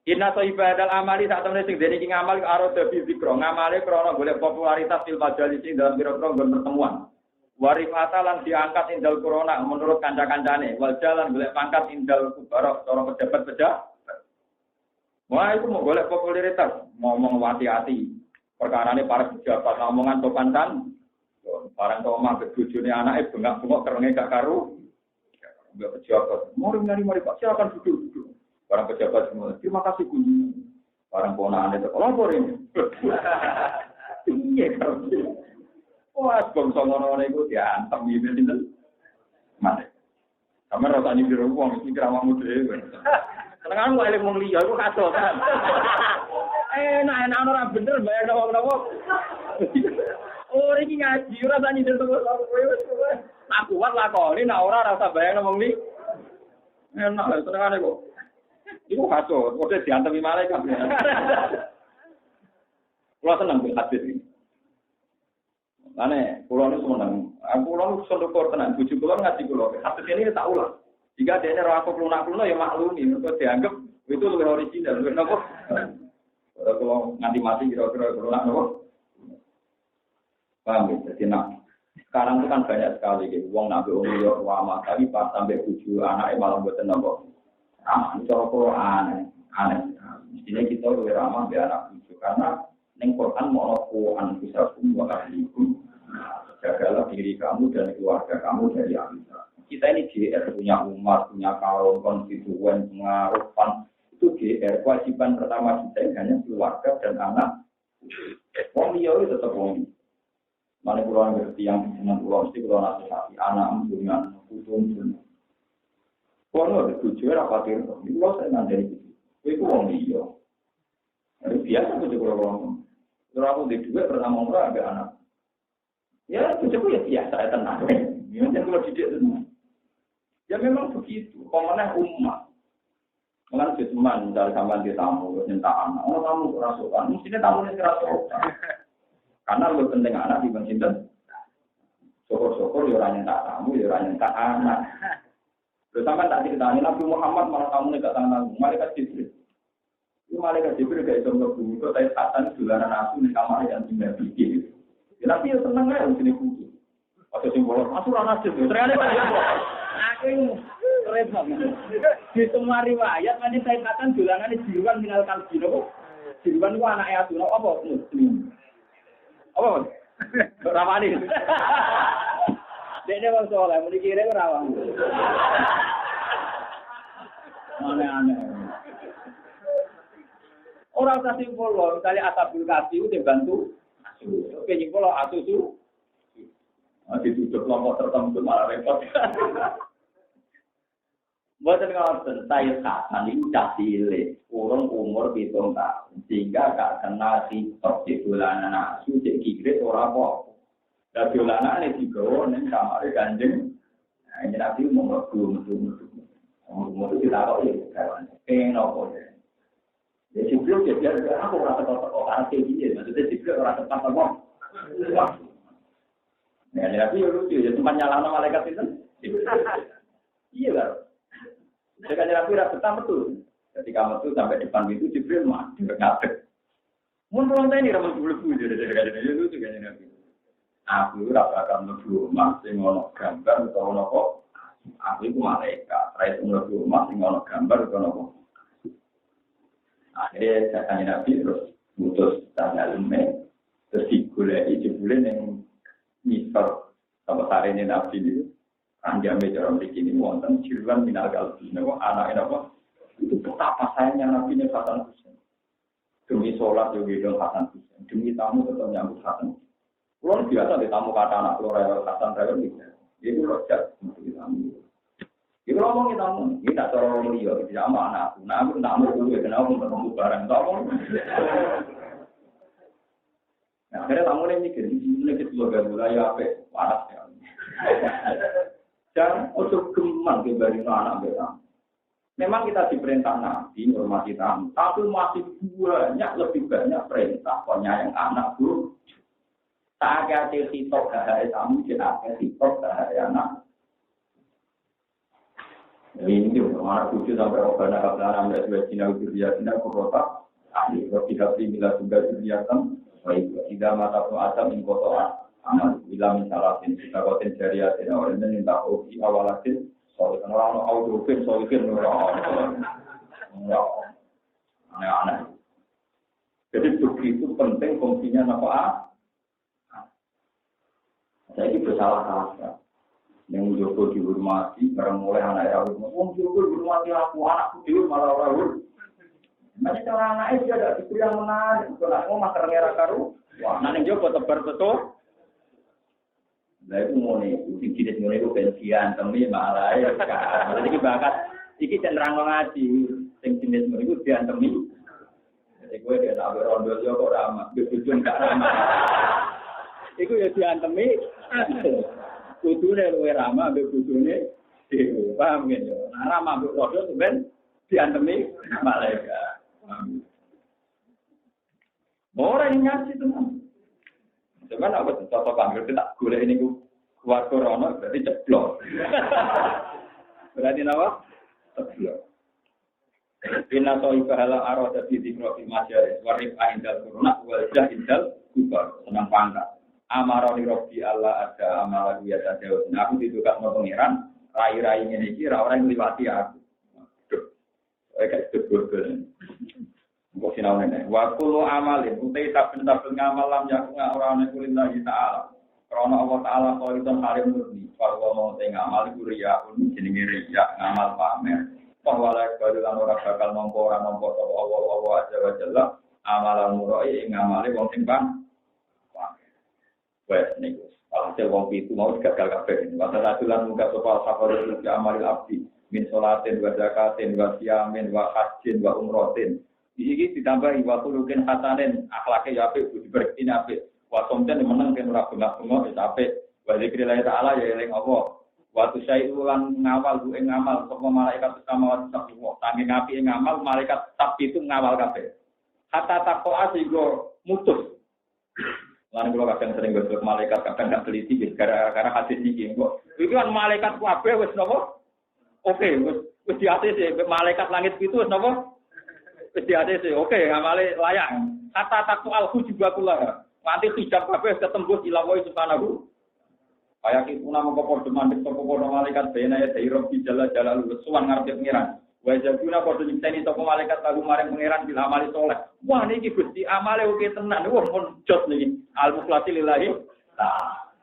Inna ibadal amali sak temene sing dene iki ngamal karo dadi zikra. Ngamale krana golek popularitas fil majalis dalam pira-pira pertemuan. Warifata lan diangkat indal corona menurut kanca-kancane. Wal jalan golek pangkat indal kubara cara pejabat-pejabat. Wah, itu mau golek popularitas, ngomong hati-hati. Perkarane para pejabat ngomongan sopan kan. Barang omah bojone anake bengak-bengok kerenge gak karu. Enggak pejabat. Mari Pak, silakan duduk. Barang pejabat semua. Terima kasih kunjungan. Barang ponakane itu lapor ini. Iya kan. Wah, bangsa ngono-ngono iku diantem iki sinten. Mate. Kamera tani biro wong iki kerawamu dhewe. Senengan kok eling wong liya iku kado kan. Enak ora bener bayar wong-wong. Oh, iki ngaji ora tani terus kowe. Aku kuat lakoni nek ora rasa bayar wong liya. Enak senengane kok. Iku kado, kok diantemi malaikat. Kulo seneng hadis iki. Lane, pulau ini senang. Pulau itu sendukur tenang. Bujuk pulau ngaji pulau. Hadis ini tak ulang. Jika dia rasa lunak-lunak ya maklumi. Mereka dianggap itu lebih original. Lebih nopo. Kalau nanti mati kira-kira lunak nopo. Paham ya? Jadi nak. Sekarang itu kan banyak sekali. Uang nabi umur wama. Tapi pas sampai bujuk anak malah buatan nopo. Ini kalau aneh. Mestinya kita lebih ramah biar anak bujuk. Karena neng Quran mau Quran bisa semua ahlikum. Jagalah diri kamu dan keluarga kamu dari apinya. Kita ini GR punya umat, punya kaum, konstituen, pengaruh, itu GR kewajiban pertama kita hanya keluarga dan anak. Wong liya itu tetap wong. Mana pulau ngerti yang dengan pulau mesti pulau nasihati anak dengan putung. Kalau ada tujuan apa kira? Pulau saya nanti itu wong liya. Biasa aku juga orang. Kalau aku di dua pertama orang ada anak. Ya, itu ya biasa ya tenang. Yang kalau tidak tenang. Ya memang begitu. Komennya umat. Mengenai teman dari sampai di tamu, minta anak. Oh, tamu kerasukan. Mestinya tamu yang kerasukan. Karena lebih penting anak dibanding cinta. Syukur-syukur orang yang tak tamu, orang yang tak anak. Terus sampai tak ditanya Nabi Muhammad malah tamu yang tak tamu. Malaikat Jibril. Malaikat Jibril gak bisa ngebumi. Kok saya satan dulanan aku di kamar yang tinggal bikin. Tapi ya seneng ya di sini kunci. Ada simbol asuran aja. Ternyata saya aku repot. Di semua riwayat nanti saya katakan bilangannya jiruan minal kalbi. Jiruan itu anaknya asuran apa? Muslim. Apa? Ramani. Dia bang soalnya mau dikirim rawang. Aneh-aneh. Orang kasih simbol, misalnya asabul kasih itu dibantu. Oke, kalau atuh itu ditutup kelompok tertentu malah repot. Buat ngoten, saya kapan itu dah cilik, kurang umur 7 tahun, sehingga gak kenal TikTok di bulanan asu, di kiri orang apa. Dan bulanan ini digawa nih kamar ganjeng. Nah, ini nanti umur 2 kita tahu ya, pengen apa ya. Ya Jibril dia aku rasa kok orang kayak gini, maksudnya Jibril orang tempat ngomong. Nah, jadi ya lucu ya cuma nyalahno malaikat itu. Iya kan. Sekali Nabi ra betah betul. Ketika metu sampai depan itu Jibril mah ngadeg. Mun ronte ini ramen bulu-bulu jadi lucu kan Nabi. Aku ora bakal mlebu omah sing ono gambar utawa napa. Aku iku malaikat, ra iso mlebu omah sing ono gambar utawa napa. Akhirnya saya tanya Nabi terus putus tanya lume terus digulai Jibril yang misal sama hari ini Nabi ini anjame cara begini wonten jiruan minal kalbi napa anake napa itu betapa sayangnya Nabi ini Hasan Husain demi sholat yo gedong Hasan Husain demi tamu tetap nyambut Hasan luar biasa di tamu kata anak keluar Hasan Rayon itu rojak untuk tamu. Iku ngomong kita cara liya iki sama anakku. Nah aku tak mau kuwi kenapa ketemu barang to. Nah, akhirnya tamu ini mikir, ini keluarga budaya apa? Waras ya. Dan untuk gemang dibanding anak kita. Memang kita diperintah Nabi, hormati tamu, tapi masih lebih banyak perintah penyayang anak, Bu. Sakake sitok gawe tamu jenake sitok gawe anak. Ini mana kucu sampai orang nak ambil dua Cina Ubiya Cina Kurota. Ahli tidak bila sudah dibiarkan. Baik, tidak mata pun asam ingkotoran. Amal bila misalnya kita kotin jariah tidak orang ini tak oke awalatin. Soalnya orang audiofil soalnya orang aneh-aneh. Jadi begitu penting fungsinya apa? Saya ini bersalah-salah. Yang Joko dihormati, barang mulai anak Rahul. Joko dihormati aku, anakku dihormati malah Rahul. Masih cara anaknya dia ada diberi yang menarik. Kalau mau makan ngerah karu, wah, nanti Joko tebar betul. Nah itu mau nih, jenis mau itu pensian, temi malah ya. Jadi kita bakat, ini cenderang ngaji. Yang jenis mau itu diantemi. Jadi gue dia tak berondol Joko ramah, bertujuan tak ramah. Iku ya diantemi. Kudune luwe ramah ambek bojone dhewe. Paham nggih yo. Nah, ramah ambek rodho sampean diantemi malaikat. Ora nyati tenan. Cuman apa cocokan ngerti tak golek ini ku keluarga rono berarti ceblok. Berarti napa? Ceblok. Inna so'ifa halam arada fi dzikri majalis warif indal corona wal jahindal kubar senang pangkat. Amaroni Robbi Allah ada amalan biasa jauh. Nah, aku ditukar sama pengiran, rai-rai ini kira orang yang melewati aku. Kayak sebel-sebel. Kok sinau ini. Waktu lo amalin, utai tak ngamal lam yakung orang yang kulillahi ta'ala. Karena Allah Ta'ala kau itu harim murni. Kalau mau ngamal itu riya'un, jenenge riya' ngamal pamer. Bahwa balilan orang bakal nompo sopa Allah Azza wa Jalla. Amalan murai ngamali wong timbang. Wes niku. Alhasil wong itu mau gagal kabeh. Masalah tulan muga sapa safarul fi amalil abdi min salatin wa zakatin wa siyamin wa hajjin wa umratin. Iki ditambahi wa khuluqin hasanin, akhlake ya apik, budi bersih apik. Wa somten meneng ken ora bengak-bengok wis apik. Wa zikrillah taala ya eling Allah. Wa tusai'u lan ngawal ku ing ngamal sapa malaikat samawati sabwa. Saking apike ngamal malaikat tab itu ngawal kabeh. Hatta taqwa sehingga mutus. Lan kula kadang sering gosok malaikat kadang gak teliti gara-gara hadis iki kok. Iki kan malaikat kabeh wis napa? Oke, wis di ATC malaikat langit itu wis napa? Wis di ATC. Oke, ngamale layak. Kata takwa al-hujubatullah. Nanti hijab kabeh ketembus ila wa subhanahu. Kaya ki puna mongko padha mandheg sapa malaikat bena ya Rabbi jalla jalaluhu suwan ngarepe pengiran. Wa jabuna padha nyipteni sapa malaikat lagu maring pangeran bil amali saleh. Wah niki Gusti amale oke tenan. Wah mun jos niki. Al-mukhlasi lillahi ta'ala.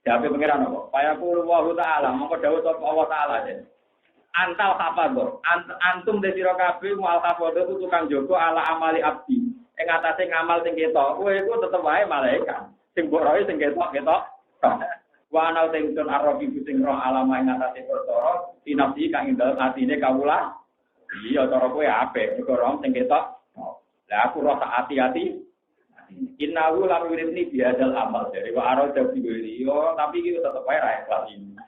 Jabe pangeran apa? Fayaqulu wa ta'ala mongko dawuh sapa Allah taala. Antal hafadho. Antum de sira kabeh mual hafadho itu tukang jaga ala amali abdi. Ing atase ngamal sing ketok, kowe iku tetep wae malaikat. Sing mbok roe sing ketok. Wa ana tengsun arabi sing roh alama ing atase perkara tinafsi kang ing dalem atine kawula. Iya cara kowe apik, iku roh sing ketok. Lah aku roh tak hati-hati. Innahu lam yuridni biadal amal dari wa arada biwili. Yo tapi iki tetep wae ra ikhlas ini.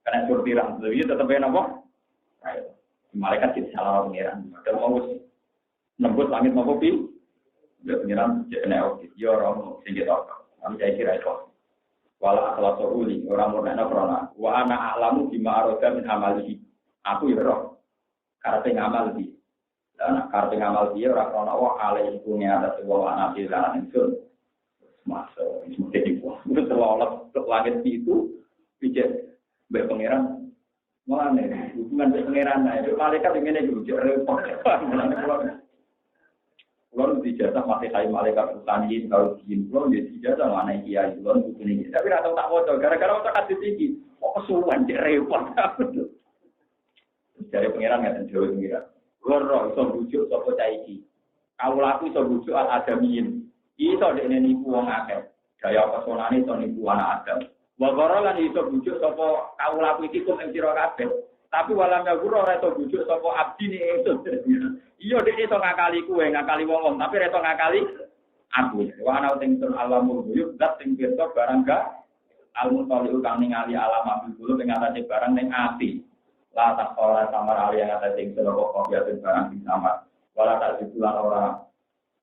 Karena surtiran, jadi tetep wae napa? Ayo. Malaikat iki salah pengiran. Padahal mau nembus langit napa pi? Ya pengiran jenenge oke. Yo roh sing ketok. Kami saya kira itu. Wala akhlasu uli orang murna krana wa ana a'lamu bima arada min amalihi. Aku ya roh. Karepe ngamal iki. Lah karepe ngamal iki ora krana wa ale iku nyata wa ana bilan ingsun. Masuk mesti dibuat. Itu terlalu langit itu pijat mbek pangeran. Mulane hubungan mbek pangeran ae malaikat ngene iki repot. Kulon dijazah masih kayak malaikat utani kalau bikin kulon dia dijazah mana kiai kulon begini. Tapi nggak tahu tak foto gara-gara otak hati tinggi. Kok kesuwan dia repot. Dari pangeran nggak tahu pangeran. Goro iso bujuk sopo caiki. Kalau laku iso bujuk al adamiin. Iso dek nipu wong akeh. Gaya pesonane iso nipu anak Adam. Goro lan iso bujuk sopo kau laku iki kum ing sira kabeh. Tapi walamnya guru ora iso bujuk sapa abdi ne itu. Iya dhek iso ngakali kuwe, ngakali wong, tapi ora iso ngakali aku. Wa ana tengsun alamul ghuyub zat sing pirsa barang ga al-mutaliu kang ningali alam abil kulo ing atase barang ning ati. La tak ora samar ali yang atase sing kok biasa barang sing samar. Wala tak ditulan ora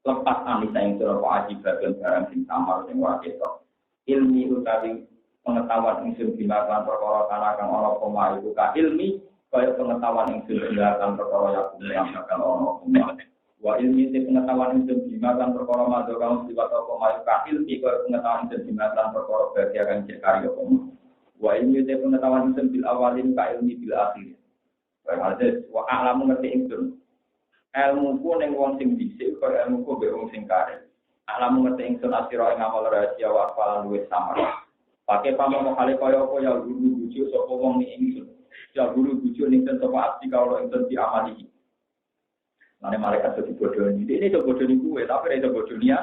lepas ani sing kok ajibat barang sing samar sing ora ketok. ilmi utawi pengetahuan ingsun bimakan perkara kana kang ana koma iku ka ilmi kaya pengetahuan ingsun bimakan perkara yang bakal ana koma wa ilmi te pengetahuan ingsun bimakan perkara madha kang sifat koma iku ka ilmi kaya pengetahuan ingsun bimakan perkara bagia kang cek karya koma wa ilmi te pengetahuan ingsun bil awalin ka ilmi bil akhir wa alamu ngerti ingsun ilmu ku ning wong sing dhisik kaya ilmu ku mbek wong sing kare alamu ngerti ingsun asira ing amal rahasia wa falan luwih samar pakai pamong kali kaya apa ya guru bujuk sapa wong ni ingsun ya guru bujuk ning sapa ati kawula ingsun diamali mane malaikat dadi bodoni ini to bodoni kuwe tapi ora iso bodoni ya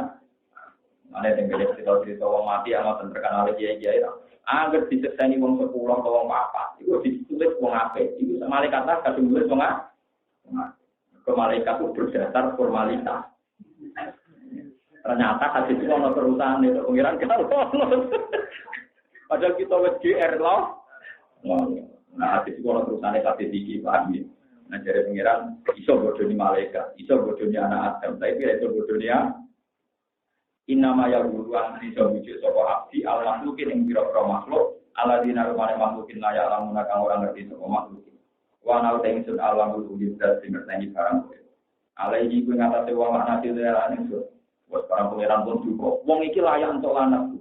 mane tengene cerita wong mati ana terkenal kiai-kiai angger dicekseni wong 10 atau wong 4 iku ditulis wong apik iku malaikat lah kadung nulis wong ke malaikat itu berdasar formalitas ternyata hadis itu ana terusan itu pengiran kalau padahal kita wis GR loh. Nah, hadis itu ana terusane hadis iki paham ya. Nah, jare pengiran iso bodoni malaikat, iso bodoni anak Adam, tapi iso bodoni ya. Innama ya guruan iso wujud sapa abdi Allah mungkin ing pira-pira makhluk, aladina rumane makhlukin la ya lamun kang ora ngerti sapa makhluk. Wa nau tengsun Allah wujud dan sing ngerti barang kowe. Alaihi kuwi ngatasé wong ana dilane iso. Wes para pengiran pun cukup. Wong iki layak untuk anakku.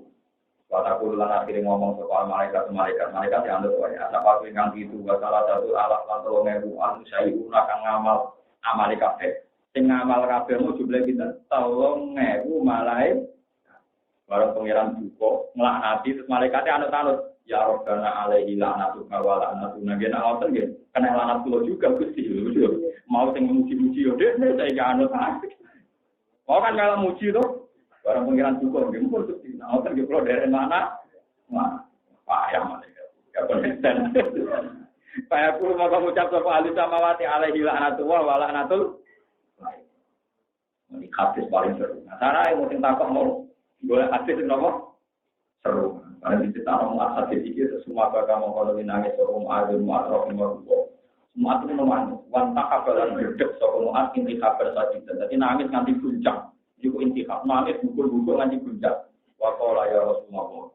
Wataku lan akhire ngomong soal malaikat yang anut wae. Apa kuwi kang itu salah satu alat lan 3000 anu sayuna kang ngamal amale kabeh. Sing ngamal kabehmu jumlah kita 3000 malaikat. Barang pangeran duka nglaknati terus malaikate anut-anut. Ya Rabbana alaihi la'natu wa la'natu nggih ngoten nggih. Kena laknat kula juga Gusti. Mau sing muji-muji yo dekne saiki anut. Mau kan kalau muji to barang pengiran cukup, dia pun tuh di nah, terus kalau dari mana, payah malaikat, gak konsisten. Payah pun mau mengucap soal ahli samawati alaihi la'natullah wa la'natul. Ini hadis paling seru. Nah, cara yang mungkin takut mau boleh hadis itu apa? Seru. Karena di cerita orang hadis itu semua kamu kalau nangis soal adil mu'atrof mu'atrof. Semua itu memang wantah kabaran berdek soal mu'at inti kabar saja. Jadi nangis nanti puncak. Jika intihak nangis bukul-bukul nanti puncak. Waqala ya Rasulullah.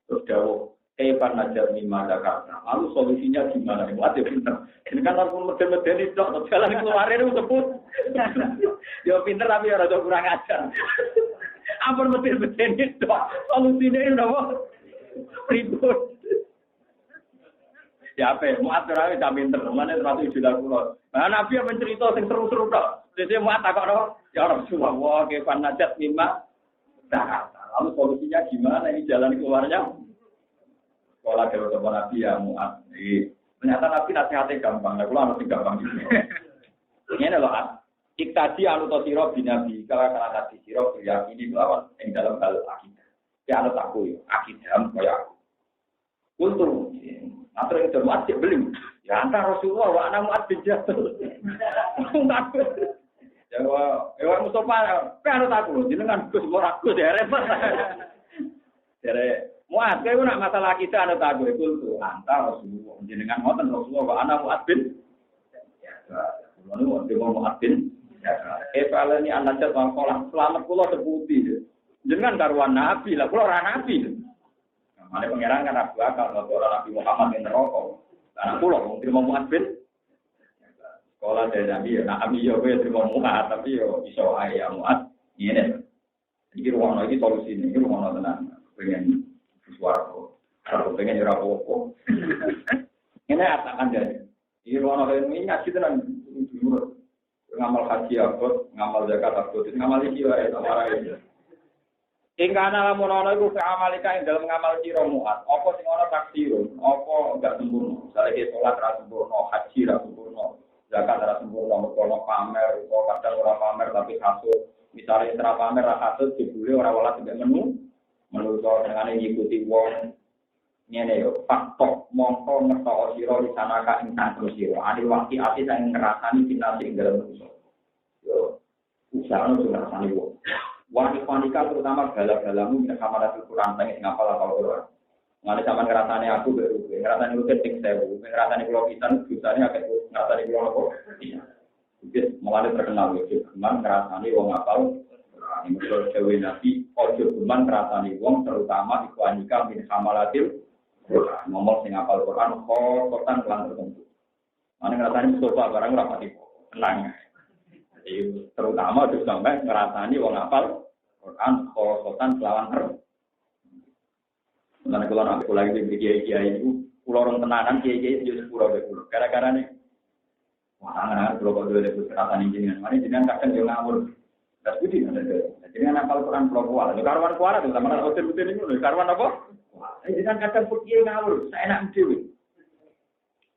Terus jauh. Kaifan najat mimma dakarna. Lalu solusinya gimana? Wajib pinter. Ini kan orang medel-medel itu. Jalan keluarin itu sebut. Ya pinter tapi ya rada kurang ajar. Ampun medel-medel itu. Solusinya itu apa? Ribut. Ya apa? Muat terawih tak pinter. Mana terlalu istilah pulau. Nah Nabi yang mencerita yang seru-seru tak. Jadi muat tak kok. Ya Rasulullah, kaifan najat mimma dakarna. Lalu solusinya gimana? Ini jalan keluarnya? Sekolah dari Nabi ya muat. Ternyata Nabi nasihatnya gampang. Nah, kalau harus gampang juga. Ini loh. Iktadi anut siro binabi. Kalau Nabi siro beryakini melawan yang dalam hal akidah. Ya anut aku ya. Akidah kayak aku. Kultur. Atau yang termuat dia beli. Ya antara Rasulullah wa anak muat bijatuh. Ya Mustafa, anut aku. Jenengan Gus Moraku dia repot. Jadi muat, kalau nak masalah kita anut aku itu tuh antara Rasulullah. Jenengan ngoten Rasulullah wa anak muat bin. Ya, kalau dia mau muat bin. Kalau ini anak jatuh selamat pulau sebuti. Jenengan karuan Nabi lah, pulau orang Nabi. Mana pangeran kan Abu Bakar, kalau Nabi Muhammad yang rokok. Anak pulau mau muat bin. Sekolah dari Nabi, Nabi yo gue terima muat, tapi yo iso ayam muat. Ini, jadi ruang lagi solusi ini, ruang tenang. Pengen suaraku, kalau pengen jurah pokok. Ini asalkan jadi. Ini ruang ini ngaji tenang dulu. Ngamal haji abot, ngamal zakat abot, ngamal iki wae sama ini. Ingkana lamun ana iku amalika ing dalam ngamal sira muat. Apa sing ana taksirun, apa enggak sempurna. Misale salat ra sempurna, haji ra sempurna, zakat ra sempurna, mergo pamer, kok kadang ora pamer tapi kasut. Misale ora pamer ra kasut dibule ora welas ndek menu. Menurut dengan ngikuti wong ngene yo faktor mongko ngetok sira di sana ka ing tanggo sira. Adi waktu ati sing ngrasani pinasi ing dalem manusa. Yo usahane sing ngrasani wong. Wanita terutama galak-galakmu nek kamar Al-Qur'an teng ngapal apa ora. Ngene sampean ngrasani aku baru, ngrasani rutin sing 1000, ngrasani kula pisan dosane akeh ngrasani kula apa. Iya. Wis mulane terkenal yo cuman ngrasani wong ngapal Quran. Menurut dewe Nabi, ojo geman ngrasani wong terutama ikhwanika min hamalatil Quran. Ngomong sing hafal Quran khototan kelan tertentu. Mana ngrasani Mustafa barang ora pati tenang. Jadi terutama ojo sampai ngrasani wong hafal Quran khototan kelawan tertentu. Karena kalau nanti lagi di kiai itu, pulau orang tenanan kiai itu sepuluh deh. Gara-gara nih, wah, kalau kau dulu itu keratan jenengan, mana jenengan kadang dia ngawur. Das budi ada. Jenengan apal Quran pulau kuala. Karuan kuala itu sama orang hotel ini, karuan apa? Jenengan kadang pun kiai ngawur, saya enak dewi.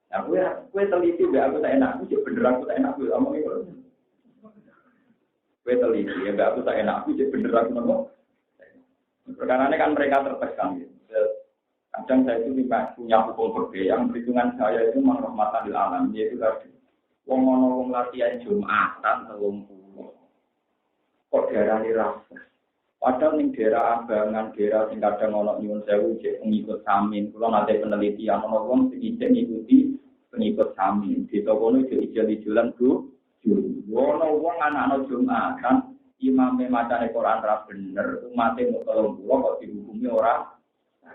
Nah, gue teliti be aku tak enak, aku bener aku tak enak gue ngomong itu. Gue teliti ya, be aku tak enak, aku bener aku ngomong. Perkara ini kan mereka tertekan gitu. Kadang saya itu punya hukum berbeda yang perhitungan saya itu menghormatan di alam, yaitu tadi wong latihan Jumatan 30 kok diarani rasa padahal ning daerah Abangan daerah sing kadang ono nyuwun sewu cek pengikut samin kula nate penelitian ono wong sing ijek ngikuti pengikut samin desa kono ijel-ijelan ono wong anak-anak Jumatan imame macane Quran ra bener umate mung 30 kok dihukumi ora.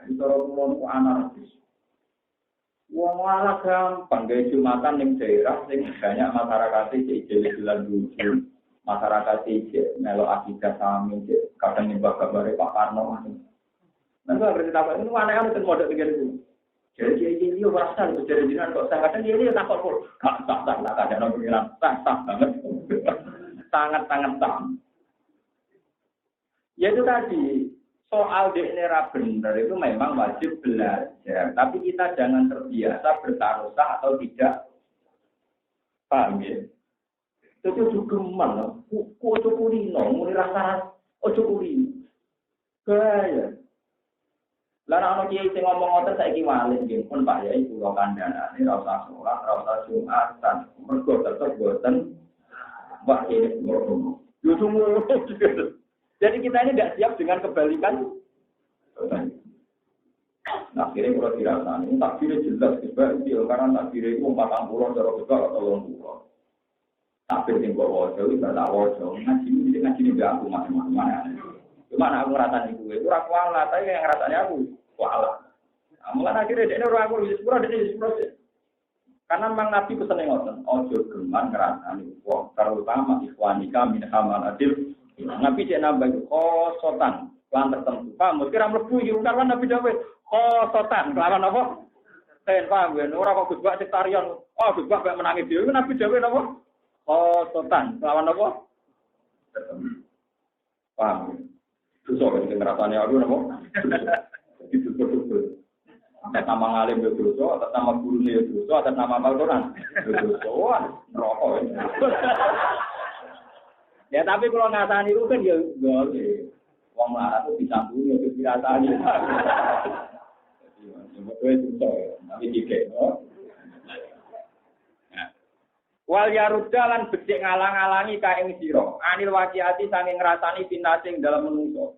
Itu kalau anarkis. Wong ala gampang gawe Jumatan ning daerah sing banyak masyarakat ijel-ijelan lucu. Masyarakat ijel melo akidah sami kadang nyembah gambare Pak Karno. Nah, kalau cerita apa itu aneh-aneh kan model tiga itu. Jadi ini rasa itu jadi jinan kok kadang ini tak kok tak ada nang pikiran tak banget. Sangat-sangat tak. Ya itu tadi soal DNA benar itu memang wajib belajar, tapi kita jangan terbiasa bertarusan atau tidak. Paham ya? Itu juga mana? Ojo kulino, mulai rasa ojo kulino. Gaya. Lalu anak kiai sing ngomong ngoten saiki wali nggih pun Pak Yai kula kandhane ra usah salat, ra usah Jumatan. Mergo tetep boten Pak Yai ngono. Yo semua. Jadi kita ini tidak siap dengan kebalikan. Nah, akhirnya kalau dirasani, takdirnya jelas sebab karena takdirnya itu 40 cara besar atau 30. Takdir yang bawa wajah, tidak tak wajah. Ngaji ini tidak aku macam-macam. Cuma aku ngerasani gue, itu aku kuala, tapi yang ngerasani aku kuala. Mulai akhirnya dia orang aku di sepuluh. Karena memang Nabi pesan yang ngoten, ojo geman ngerasani wong terutama ikhwanika min hamalatil. Nabi cek nambah khosotan kelan tertentu. Paham? Kira mlebu iki karwan Nabi dawuh khosotan kelawan apa? Ten paham ya, ora kok Gus Bak sektarian. Oh, Gus Bak menangi dhewe Nabi dawuh napa? Khosotan kelawan apa? Paham? Susah kan ngrasane aku napa? Itu betul-betul. Atas nama ngalim ya dosa, atas nama guru ya dosa, atas nama Al-Quran ya dosa. Rokok. Ya tapi kalau ngasani itu kan ya boleh. Wong lara itu disambung ya dirasani. Jadi itu tapi dikek. Wal yarudalan becik ngalang-alangi kaing sira. Anil waqiati saking ngrasani pinasing dalam menungso.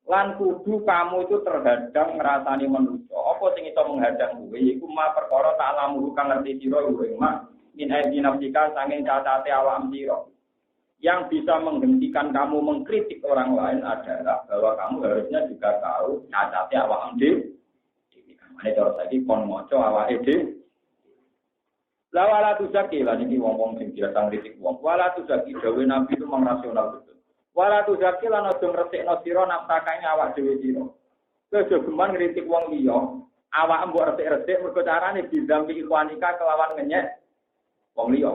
Lan kudu kamu itu terhadang ngrasani menungso. Apa sing iso menghadang kowe iku ma perkara tak lamu kang ngerti sira ing mak min aidi nafsika saking cacate awak sira. Yang bisa menghentikan kamu mengkritik orang lain adalah bahwa kamu harusnya juga tahu cacatnya awak dhewe. Ini cara saiki kon maca awake dhewe. La wala tuzaki lan iki wong-wong sing biasa ngritik wong. Wala tuzaki dawuh Nabi itu rasional betul. Wala tuzaki lan aja ngresikno sira nafsakane awak dhewe sira. Aja geman ngritik wong liya, awak mbok resik-resik mergo carane didampi ikhwanika kelawan ngenyek wong liya.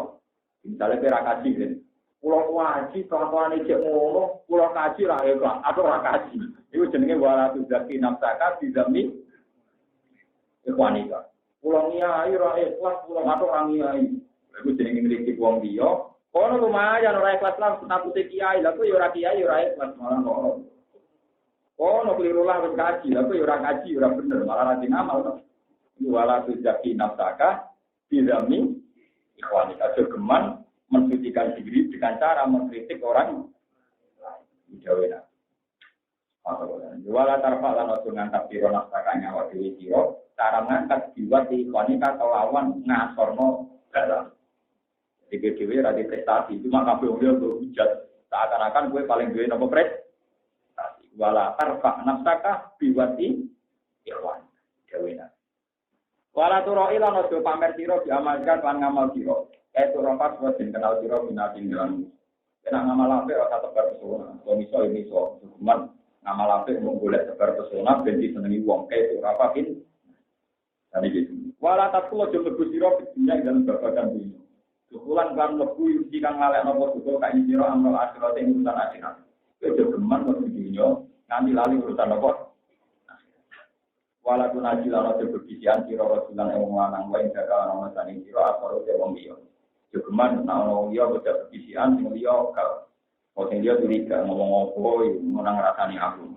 Misale ora kaji kan. Pulau wajib kelakuan cek ngono, pulau kaji ra ikhlas atau ra kaji. Iku jenenge wala tuzaki nafsaka didampi ikhwanika. Pulau nyai ra ikhlas, pulau atau orang nyai. Iku jenenge ngritik wong liya. Kono lumayan ora ikhlas lan takute kiai, lha kok ya ora kiai ora ikhlas malah ngono. Kono keliru lah wis kaji, lha kok ya ora kaji ora bener, malah ra ngamal to. Wala tuzaki nafsaka bidami ikhwanika geman mensucikan diri dengan cara mengkritik orang Jawa. Wala tarfa lan ojo ngangkat piro nafsakanya wa dewi siro, cara ngangkat jiwa di ikhwanika kelawan ngasorno dalam. Dewi-dewi radi prestasi, cuma kabeh wong yo hujat. Seakan-akan gue paling duwe nopo prestasi. Wala tarfa nafsaka biwati irwan. Dawena. Wala turoi lan ojo pamer sira diamalkan lan ngamal sira. Itu rompas wis kenal sira binating dalam. Kena ngamal apik ora tebar pesona. Wong iso cuman ngamal apik mung golek tebar pesona ben disenengi wong kae ora pakin. Tadi gitu. Wala takul ojo mlebu sira dunya dalam babagan dunya. Dukulan kan mlebu iki kang ngalek napa dukul kae sira amal akhirat ing urusan akhirat. Ojo geman mlebu dunya nganti lali urusan apa? Wala tunaji lan ojo bebisian sira rasulan ing lanang wae dadak ana sane sira asaro te wong liya. Jogeman ana wong liya bocah bebisian sing liya kal. Sing dia curiga ngomong apa menang rasane aku.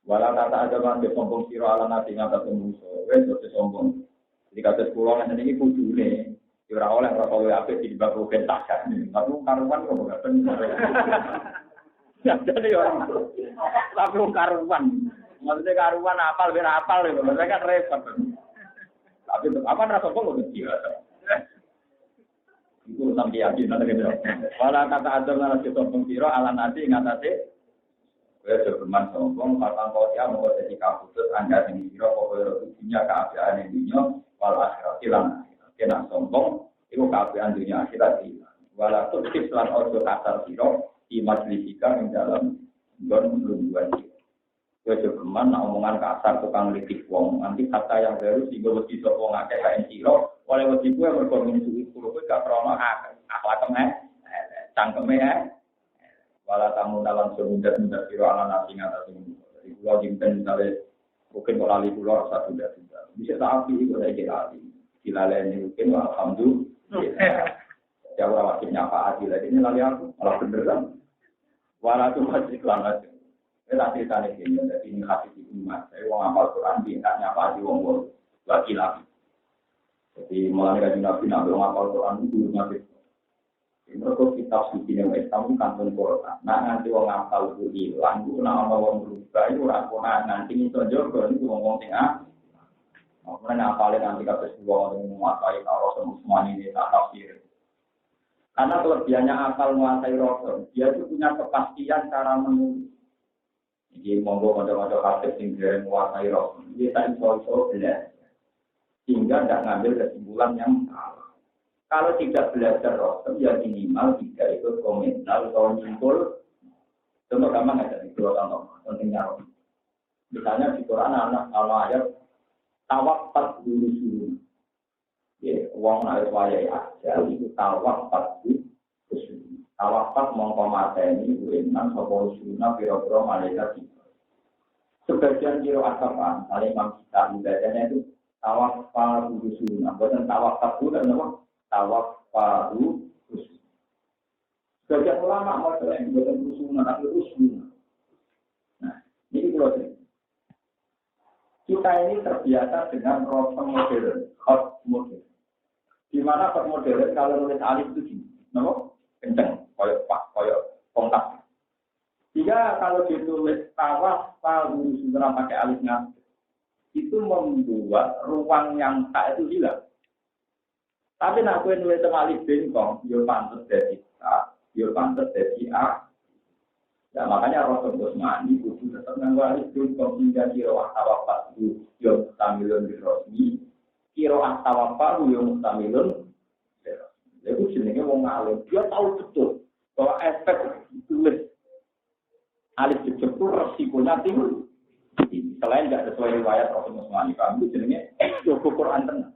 Wala kata aja kan sombong sira ala nabi ngata musuh. Wes ojo sombong. Jadi kata sekolah ngene iki kudune ora oleh ora kowe apik di bab pentas kan. Tapi karuan kok gak bener. Ya jadi orang. Tapi karuan. Maksudnya karuan apal ora apal lho. Maksudnya kan repot. Tapi apa rasa kok lho dia. Iku sampe yakin nanti gitu. Wala kata adem lan sombong sira ala nabi ngatasé kowe berman sombong patang kaya mau dadi kaputus anda sing sira kok dunya keapian dunya wal akhirat lan kena sombong iku keapian dunya akhirat iki. Wala tuktif lan ojo kasar sira di majlisika ing dalam nggon lungguhan iki. Kowe berman omongan kasar tukang litik wong nanti kata yang baru sing wedi sapa wong akeh kae sira oleh wedi kowe mergo minusui kowe gak krono akhlakme cangkeme wala tamu dalam semudah-mudah sira ala nasi ngatas ini. Jadi kula jimpen misale mungkin ora li kula satu dak bisa tak api iku nek lali. Dilaleni mungkin alhamdulillah. Ya ora wajib nyapa adil ini lali aku malah bener kan. Wala tu masjid lamat. Ora ceritane iki dadi ini hadis iki Mas. Saya wong hafal Quran tidak nyapa di wong lagi lagi. Jadi mulai dari Nabi hafal Quran itu masih mereka kitab suci yang Islam kan Quran. Nah nanti wong ngapal itu hilang, nah wong berubah itu orang nanti itu juga itu ngomong tengah. Kemudian ngapalin nanti kata semua orang menguasai Rasul semua ini tak tafsir. Karena kelebihannya akal menguasai Rasul, dia itu punya kepastian cara menulis. Jadi monggo macam-macam hadis yang menguasai Rasul, dia tak iso belajar, sehingga tidak ngambil kesimpulan yang salah. Kalau tidak belajar Rasul, ya minimal tidak ikut komentar atau nyimpul. Contoh gampang aja di dua contoh pentingnya Rasul. Misalnya di Quran anak ayat tawafat dulu dulu. Ya, uang ayat wajah aja itu tawafat dulu. Tawafat mongko mateni buenan sopo sunah pira-pira malaikat itu. Sebagian kiro asapan, Imam kita ibadahnya itu tawafat dulu sunah. Bukan tawafat dulu dan apa? Tawaf paru usul. Sebagian ulama mau yang bukan usulan tapi usul. Nah, ini kalau kita ini terbiasa dengan rosong modern, hot modern. Di mana hot modern kalau nulis alif itu gini, nama kenceng, koyok kontak. Jika kalau ditulis tawaf paru usul pakai alifnya, itu membuat ruang yang tak itu hilang. Tapi nak kue nulis sama alif bengkong, yo pantas dari A, yo pantas dari A. Ya makanya Rasul Utsmani kudu tetap nganggo alif bengkong hingga kiro tawafat yo mustamilun birrosmi, kiro tawafat yo mustamilun birrosmi. Itu jenenge wong alim. Dia tahu betul bahwa efek tulis alif bengkong itu resikonya tinggi. Selain tidak sesuai riwayat Rasul Utsmani, itu jenenge Joko Quran tenang.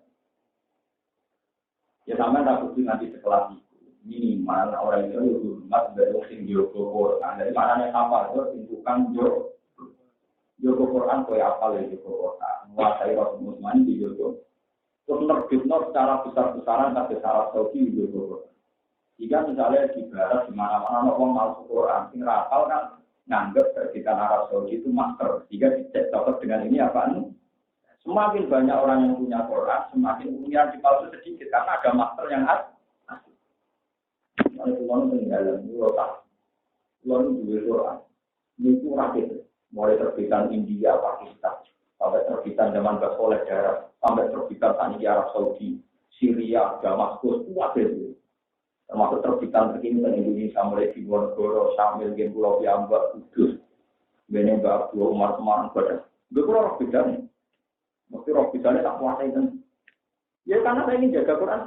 Ya sama tak butuh nanti sekelas itu minimal orang itu hormat dari sing Joko Quran. Dari mana yang apa itu tentukan Joko Quran kau apa lagi Joko Quran. Menguasai Rasul Utsmani di Joko. Terus nerbitno secara besar-besaran tapi secara Saudi di Joko Quran. Jika misalnya di barat di mana-mana orang masuk Quran, sing rapal kan nganggap terbitan Arab Saudi itu master. Jika dicek cocok dengan ini apaan? Semakin banyak orang yang punya Quran, semakin punya dipalsu sedikit karena ada master yang asli. Kalau Tuhan meninggal, Tuhan juga Quran. Ini rakit, mulai terbitan India, Pakistan, sampai terbitan zaman Basoleh daerah, sampai terbitan tani Arab Saudi, Syria, Damaskus, kuat itu. termasuk terbitan terkini di Indonesia mulai di Wonogoro sambil di Pulau Piambak Kudus bene Mbak Abdul Umar Semarang pada gue kurang beda nih mesti roh bedanya tak puasa itu ya karena saya ingin jaga Quran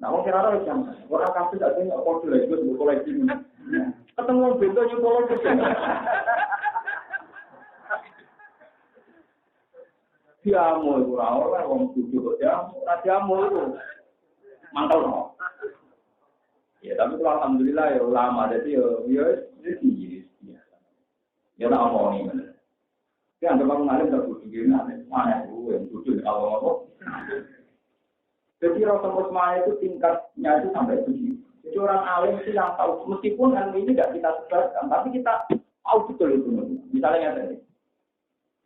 nah mau kira-kira jam orang kasus ada yang kau tulis gue koleksi ketemu bento juga koleksi diamu itu orang orang tujuh diamu itu mantel no. Ya tapi kalau alhamdulillah ya ulama jadi ya ini ya nak omong ini benar. Ya anda bangun alim tak butuh gini mana itu yang butuh kalau ngomong. Jadi rasa musma itu tingkatnya itu sampai begitu. Jadi orang alim itu yang tahu meskipun ilmu ini tidak kita sebarkan tapi kita tahu betul itu. Misalnya yang tadi.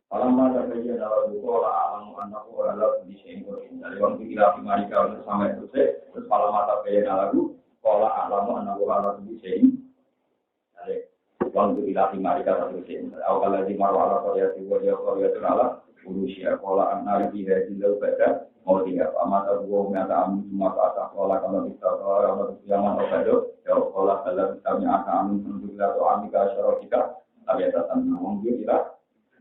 Kalau mana saja dalam buku alam anak orang bisa ingin dari waktu kita primari kalau sampai selesai terus kalau mata bayan lagu kalau alam anak orang bisa ingin dari waktu kita primari kalau selesai awal lagi marwah kalau ya terala urusia kalau anak di hari itu pada mau dia mata gua mata amin cuma kata kalau kita kalau yang mana pada ya kalau dalam kitabnya akan untuk kita atau amika syarokika tapi datang ngomong kita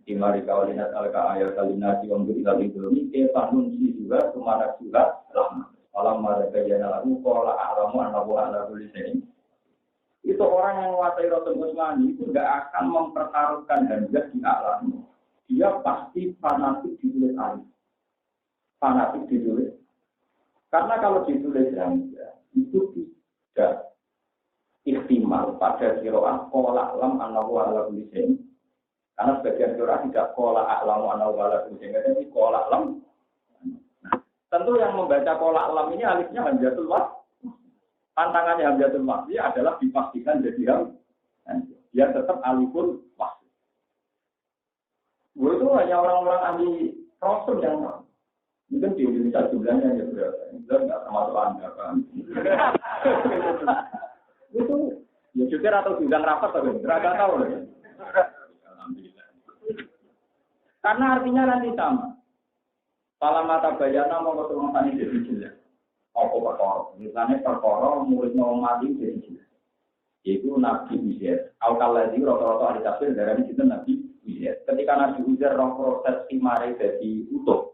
Imari kawalinat alka ayat kalinasi wong kita dilumi ke panun si juga kemana juga rahmat. Alam mereka jana lagu kola alamu anabu ala tulisin. Itu orang yang menguasai Rasul Usmani itu tidak akan mempertaruhkan hamzah di alam. Dia pasti fanatik ditulis alif. Fanatik ditulis. Karena kalau ditulis hamzah itu tidak ihtimal pada qiraah kola alam anabu ala tulisin. Karena sebagian orang tidak kola alam anau wala sehingga ini kola alam. Tentu yang membaca kola alam ini alifnya hamzatul wasl. Tantangannya hamzatul wasl adalah dipastikan jadi ham. Dia tetap aliful wasl. Gue itu hanya orang-orang ahli proses yang mungkin di Indonesia jumlahnya hanya berapa. Itu nggak termasuk Anda kan. Itu ya juga atau sidang rapat atau nggak tahu loh. Karena artinya nanti sama. Kalau mata bayana mau ketemu tani jadi jelas. Apa perkara? Misalnya perkara muridnya orang mati jadi jelas. Yaitu Nabi Uzair. Al-Kaladi rata-rata ahli tafsir dari situ Nabi Uzair. Ketika Nabi Uzair roh proses timare jadi utuh,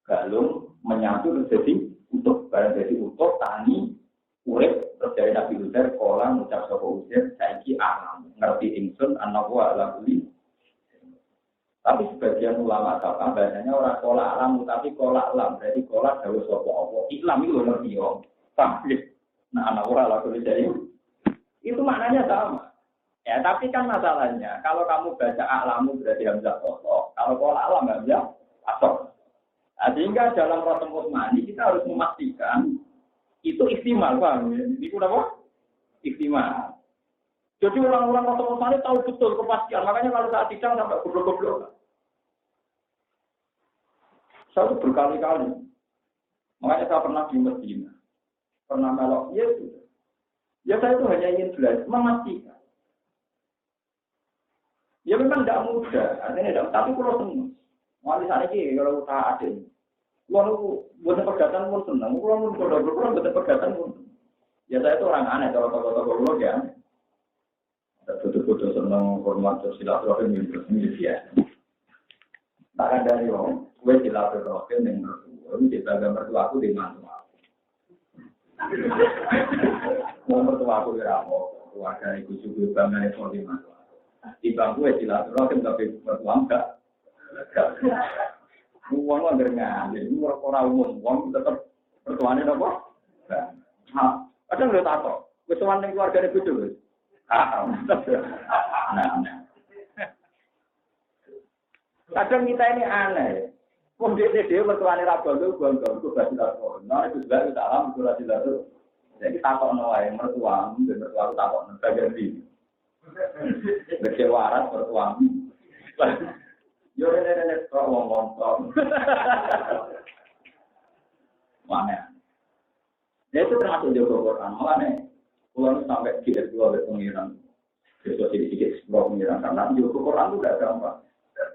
galung menyatu jadi utuh. Barang jadi utuh tani urip terus dari Nabi Uzair kola ngucap sapa Uzair saiki alam ngerti ingsun ana wa ala kulli. Tapi sebagian ulama kata bahasanya orang kolak alam, tapi kolak alam. Jadi kolak jauh sopo-opo. Islam itu ngerti yo. Tapi, nah anak orang laku jadi itu maknanya sama. Ya, tapi kan masalahnya kalau kamu baca alamu berarti hamzah sosok. Kalau kolak alam hamzah asok. Nah, sehingga dalam proses Utsmani kita harus memastikan itu istimal, paham ya? Ini apa? Istimal. Jadi orang-orang proses Utsmani tahu betul kepastian. Makanya kalau saat sidang sampai goblok-goblok. Saya itu berkali-kali. Makanya saya pernah di Medina. Pernah melok. Ya sudah. Ya saya itu hanya ingin jelas. Memastikan. Ya memang tidak mudah. Artinya tidak. Tapi kalau senang. Wali sana ini kalau usaha adil. Kalau buat perdatan pun senang. Kalau buat perdatan pun senang. Ya saya itu orang aneh. Kalau tokoh-tokoh ya aneh. Betul-betul senang hormat silaturahim ini biasa. Tak ada yang gue silaturahim yang mertua, di bangga mertua aku di mantu aku. Mau mertua aku berapa? Keluarga ibu juga bangga di mantu aku. Di bangku silaturahim tapi mertua enggak. Uang nggak nggak, jadi orang umum uang tetap mertuanya apa? Kadang udah tato, kecuali yang keluarga ibu juga. Nah. Kadang kita ini aneh. Kemudian dia mertuanya rabal itu buang-buang itu basilatur. Nah itu juga kita alam itu basilatur. Jadi takut nawai mertua, dan mertua itu takut bagian ini. Berkewarat mertua. Yo nenek kok ngomong. Mana? Ya itu termasuk jogo Quran. Mana? Kalau sampai di S2 pengiran, besok sedikit explore pengiran karena jogo Quran itu tidak gampang.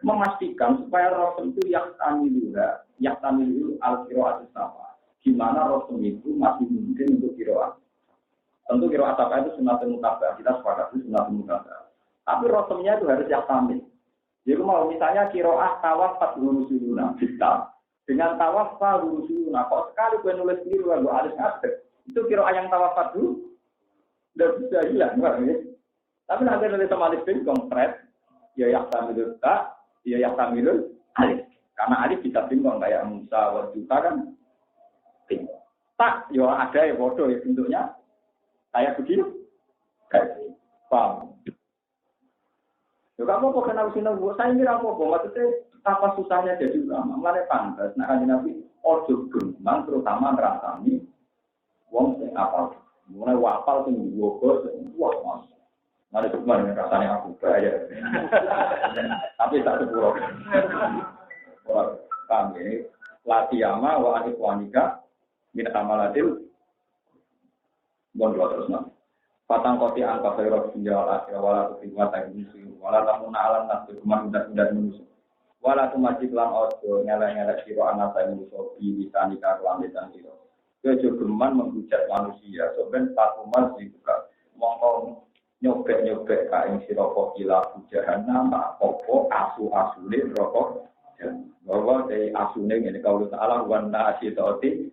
Memastikan supaya Rasul itu yang tamilu al-qiraat sama. di mana Rasul itu masih mungkin untuk kiroah. Tentu kiroah apa itu sunatun mutabah, kita sepakat itu sunatun mutabah. Tapi Rasulnya itu harus yang tamil. Jadi mau misalnya kiroah tawaf pas lurusuluna kita dengan tawaf pas lurusuluna kok sekali gue nulis keliru gue harus ngadek. Itu kiroah yang tawaf dulu udah bisa hilang, ya. Tapi nanti nulis sama alif bin konkret, ya yang tamilul tak, ya yang tamilul alif. Karena alif bisa bingung kayak Musa Wajuta kan. Tak, ya ada ya bodoh ya bentuknya kayak begitu. Kayak paham. Ya kamu kok kenal sini bu? Saya kira apa? Maksudnya apa susahnya jadi ulama? Mulai pantas. Nah kan nabi ojo gemang terutama ngerasani wong sing apal. Mulai wapal tuh gua wah mas. Mulai kemarin rasanya aku kaya. Tapi tak sepuluh. Kami latiyama wa anif wanika min amalatil bon terus nah. Patang koti angka khairat dunya wal akhirah wala tuqimwa ta'musu wala tamuna alam nas kuman udah manusia wala tumajid lan ojo nyala-nyala sira ana sae manusia bisa nikah lan desan sira kejo geman menghujat manusia soben takuman dibuka mongko nyobek-nyobek kae sira kok ila jahanam apa asu-asune rokok bahwa dari asune ngene kalau salah wan nasitoti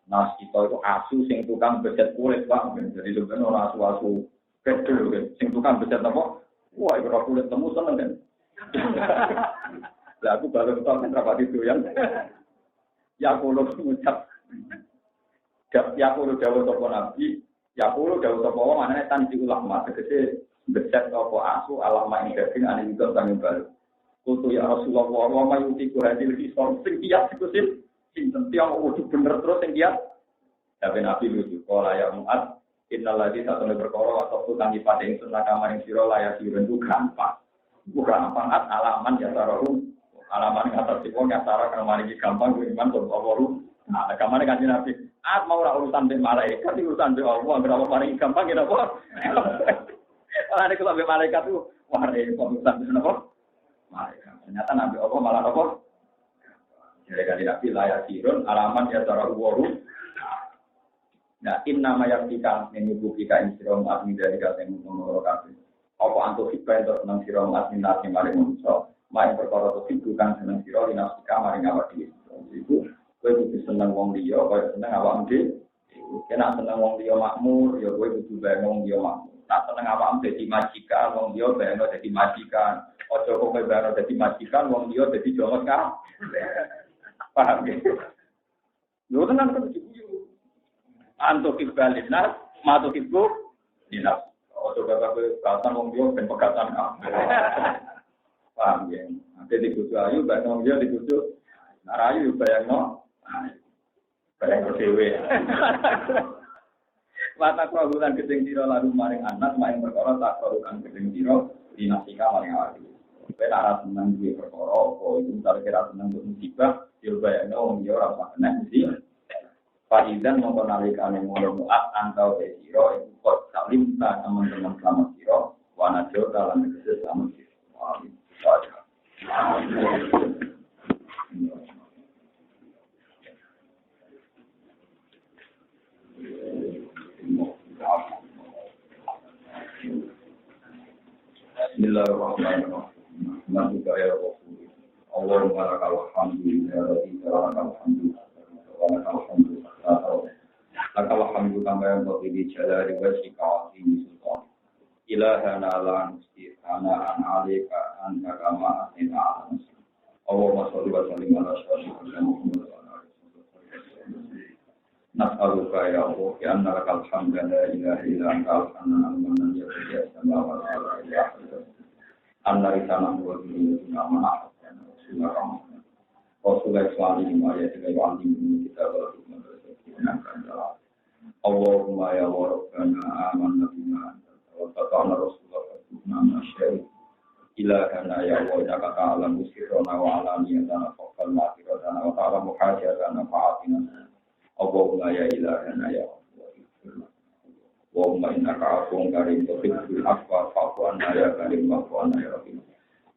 nas kita itu asu sing tukang becet kulit Bang. Jadi sebenarnya orang asu-asu kecil kan. Sing tukang becet apa? Wah, itu kulit temu seneng kan. Lah aku baru tahu kan rapat itu yang ya kulo ngucap. Ya kulo dawuh sapa nabi, ya kulo dawuh sapa wong manane tan diulama tegese becet apa asu alama ing daging ane juga tanging baru. Kutu ya Rasulullah wa mayutiku hadil hisab sing kiat iku sing sinten tiang kudu bener terus sing kiat. Tapi Nabi lucu, kalau ya Mu'ad, innalladzi satune perkara atau kang dipate ingsun nakama ing sira layak sira itu gampang. Bukan apa alaman ya taruh alaman kata sing wong ya taruh kang mari gampang kuwi iman to waru. Nah, kamane kanjeng Nabi, mau ora urusan mbek malaikat, urusan mbek Allah, berapa mari gampang kira apa? Ora nek kok mbek malaikat tuh, wah repot urusan mbek apa? Malaikat. Ternyata Nabi Allah malah apa? Jadi kanjeng Nabi layak sirun alaman ya taruh waru. Nah, inna mayaktika menyubuhika insiro mu'admi dari kata yang menurut kata. Apa antuk hibah yang senang siro mu'admi nasi maring manusia. Main perkara itu hibukan senang siro dinasika maring awak diri. Itu, gue butuh senang wong dia, gue senang awak diri. Kena senang wong dia makmur, ya gue butuh bayang wong dia makmur. Nah, senang awak jadi majikan, wong dia bayang jadi majikan. Ojo kok gue bayang jadi majikan, wong dia jadi jongos kan. Paham gitu? Lu tenang kan begitu. Antuk ibalina, matuk ibu, dinas. Oh, coba kata wong dia ben pegatan kamu. Paham ya? Nanti dibujuk ayu, bayang wong dia dibujuk. Narayu bayang no, bayang kedewe. Mata kerugulan gedeng tiro lalu maring anak, maring perkara tak kerugulan gedeng tiro dinasika maring awak. Ben arah senang duwe perkara, oh itu misalnya kira senang untuk musibah, dia bayang no wong dia ora kena musibah. Faidan mempenalikan yang mulai muat antau besiro itu kot salim tak teman-teman selamat siro wana jauh dalam negeri selamat siro. Bismillahirrahmanirrahim. Nabi kaya Rasul. Allahumma lakal hamdu ya Rabbi, lakal hamdu. Lakal hamdu kama yanbaghi li jalali wajhika wa azimi sultanik. Ilahana la nusti ana an alika anta kama atina ala nafsi. Allahumma shalli wa sallim ala asyrafil Muhammad wa ala alihi wasallam. Nas'aluka ya Allah ya anna lakal hamda la ilaha illa anta al-hanan al-manan ya rabbi as-samawati wal ardi ya Allah. Anna risana wa dinna ma'ana Bismillahirrahmanirrahim. Rasulullah sallallahu alaihi wasallam kita berhubungan dengan Allah. Allahumma ya Rabbana amanna bima wa ta'ala Rasulullah nama syarif ilahana ya Allah ya ta'ala musirrana wa alaniyatana faqal ma'firatana wa ta'ala muhajatana fa'atina. Allahumma ya ilahana ya Allah. Allahumma innaka afuwwun karim tuhibbul afwa fa'fu anna ya karim wa'fu anna ya rahim.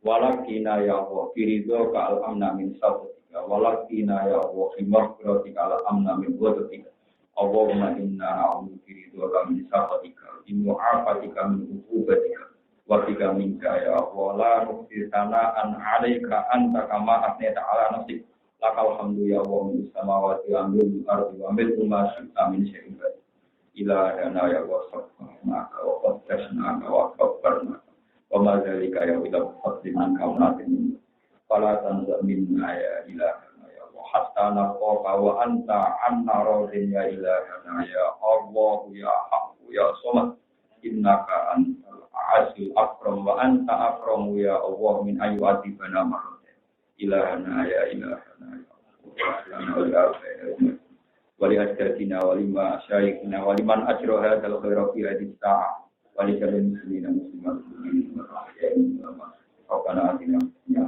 Walakina ya Allah biridho ka'al amna min sawti. Ya walakina ya Allah himar berarti kala amna min wadika. Allahumma inna na'udzu bika min sakhatika, min mu'afatika min uqubatika. Watika minka ya Allah la nuqsi sana'an 'alaika anta kama asnata 'ala nafsik lakal hamdu ya Allah min samawati wa min ardi wa min ma syi'ta min syai'in ilahana ya Allah subhanaka wa qaddasnaka wa kabbarna wa ma dzalika ya ila fadli min kaunatin fala tanza minna ya ilahana ya Allah hatta naqqa wa anta anna radin ya ilahana ya Allah ya haqq ya samad innaka antal azizul akram wa anta akramu ya Allah min ayyati bana marad ilahana ya ilahana ya wali asyatina walima syaikina waliman ajra hadzal khaira fi hadhihi sa'ah wali jalil muslimina muslimatin rabbana atina ya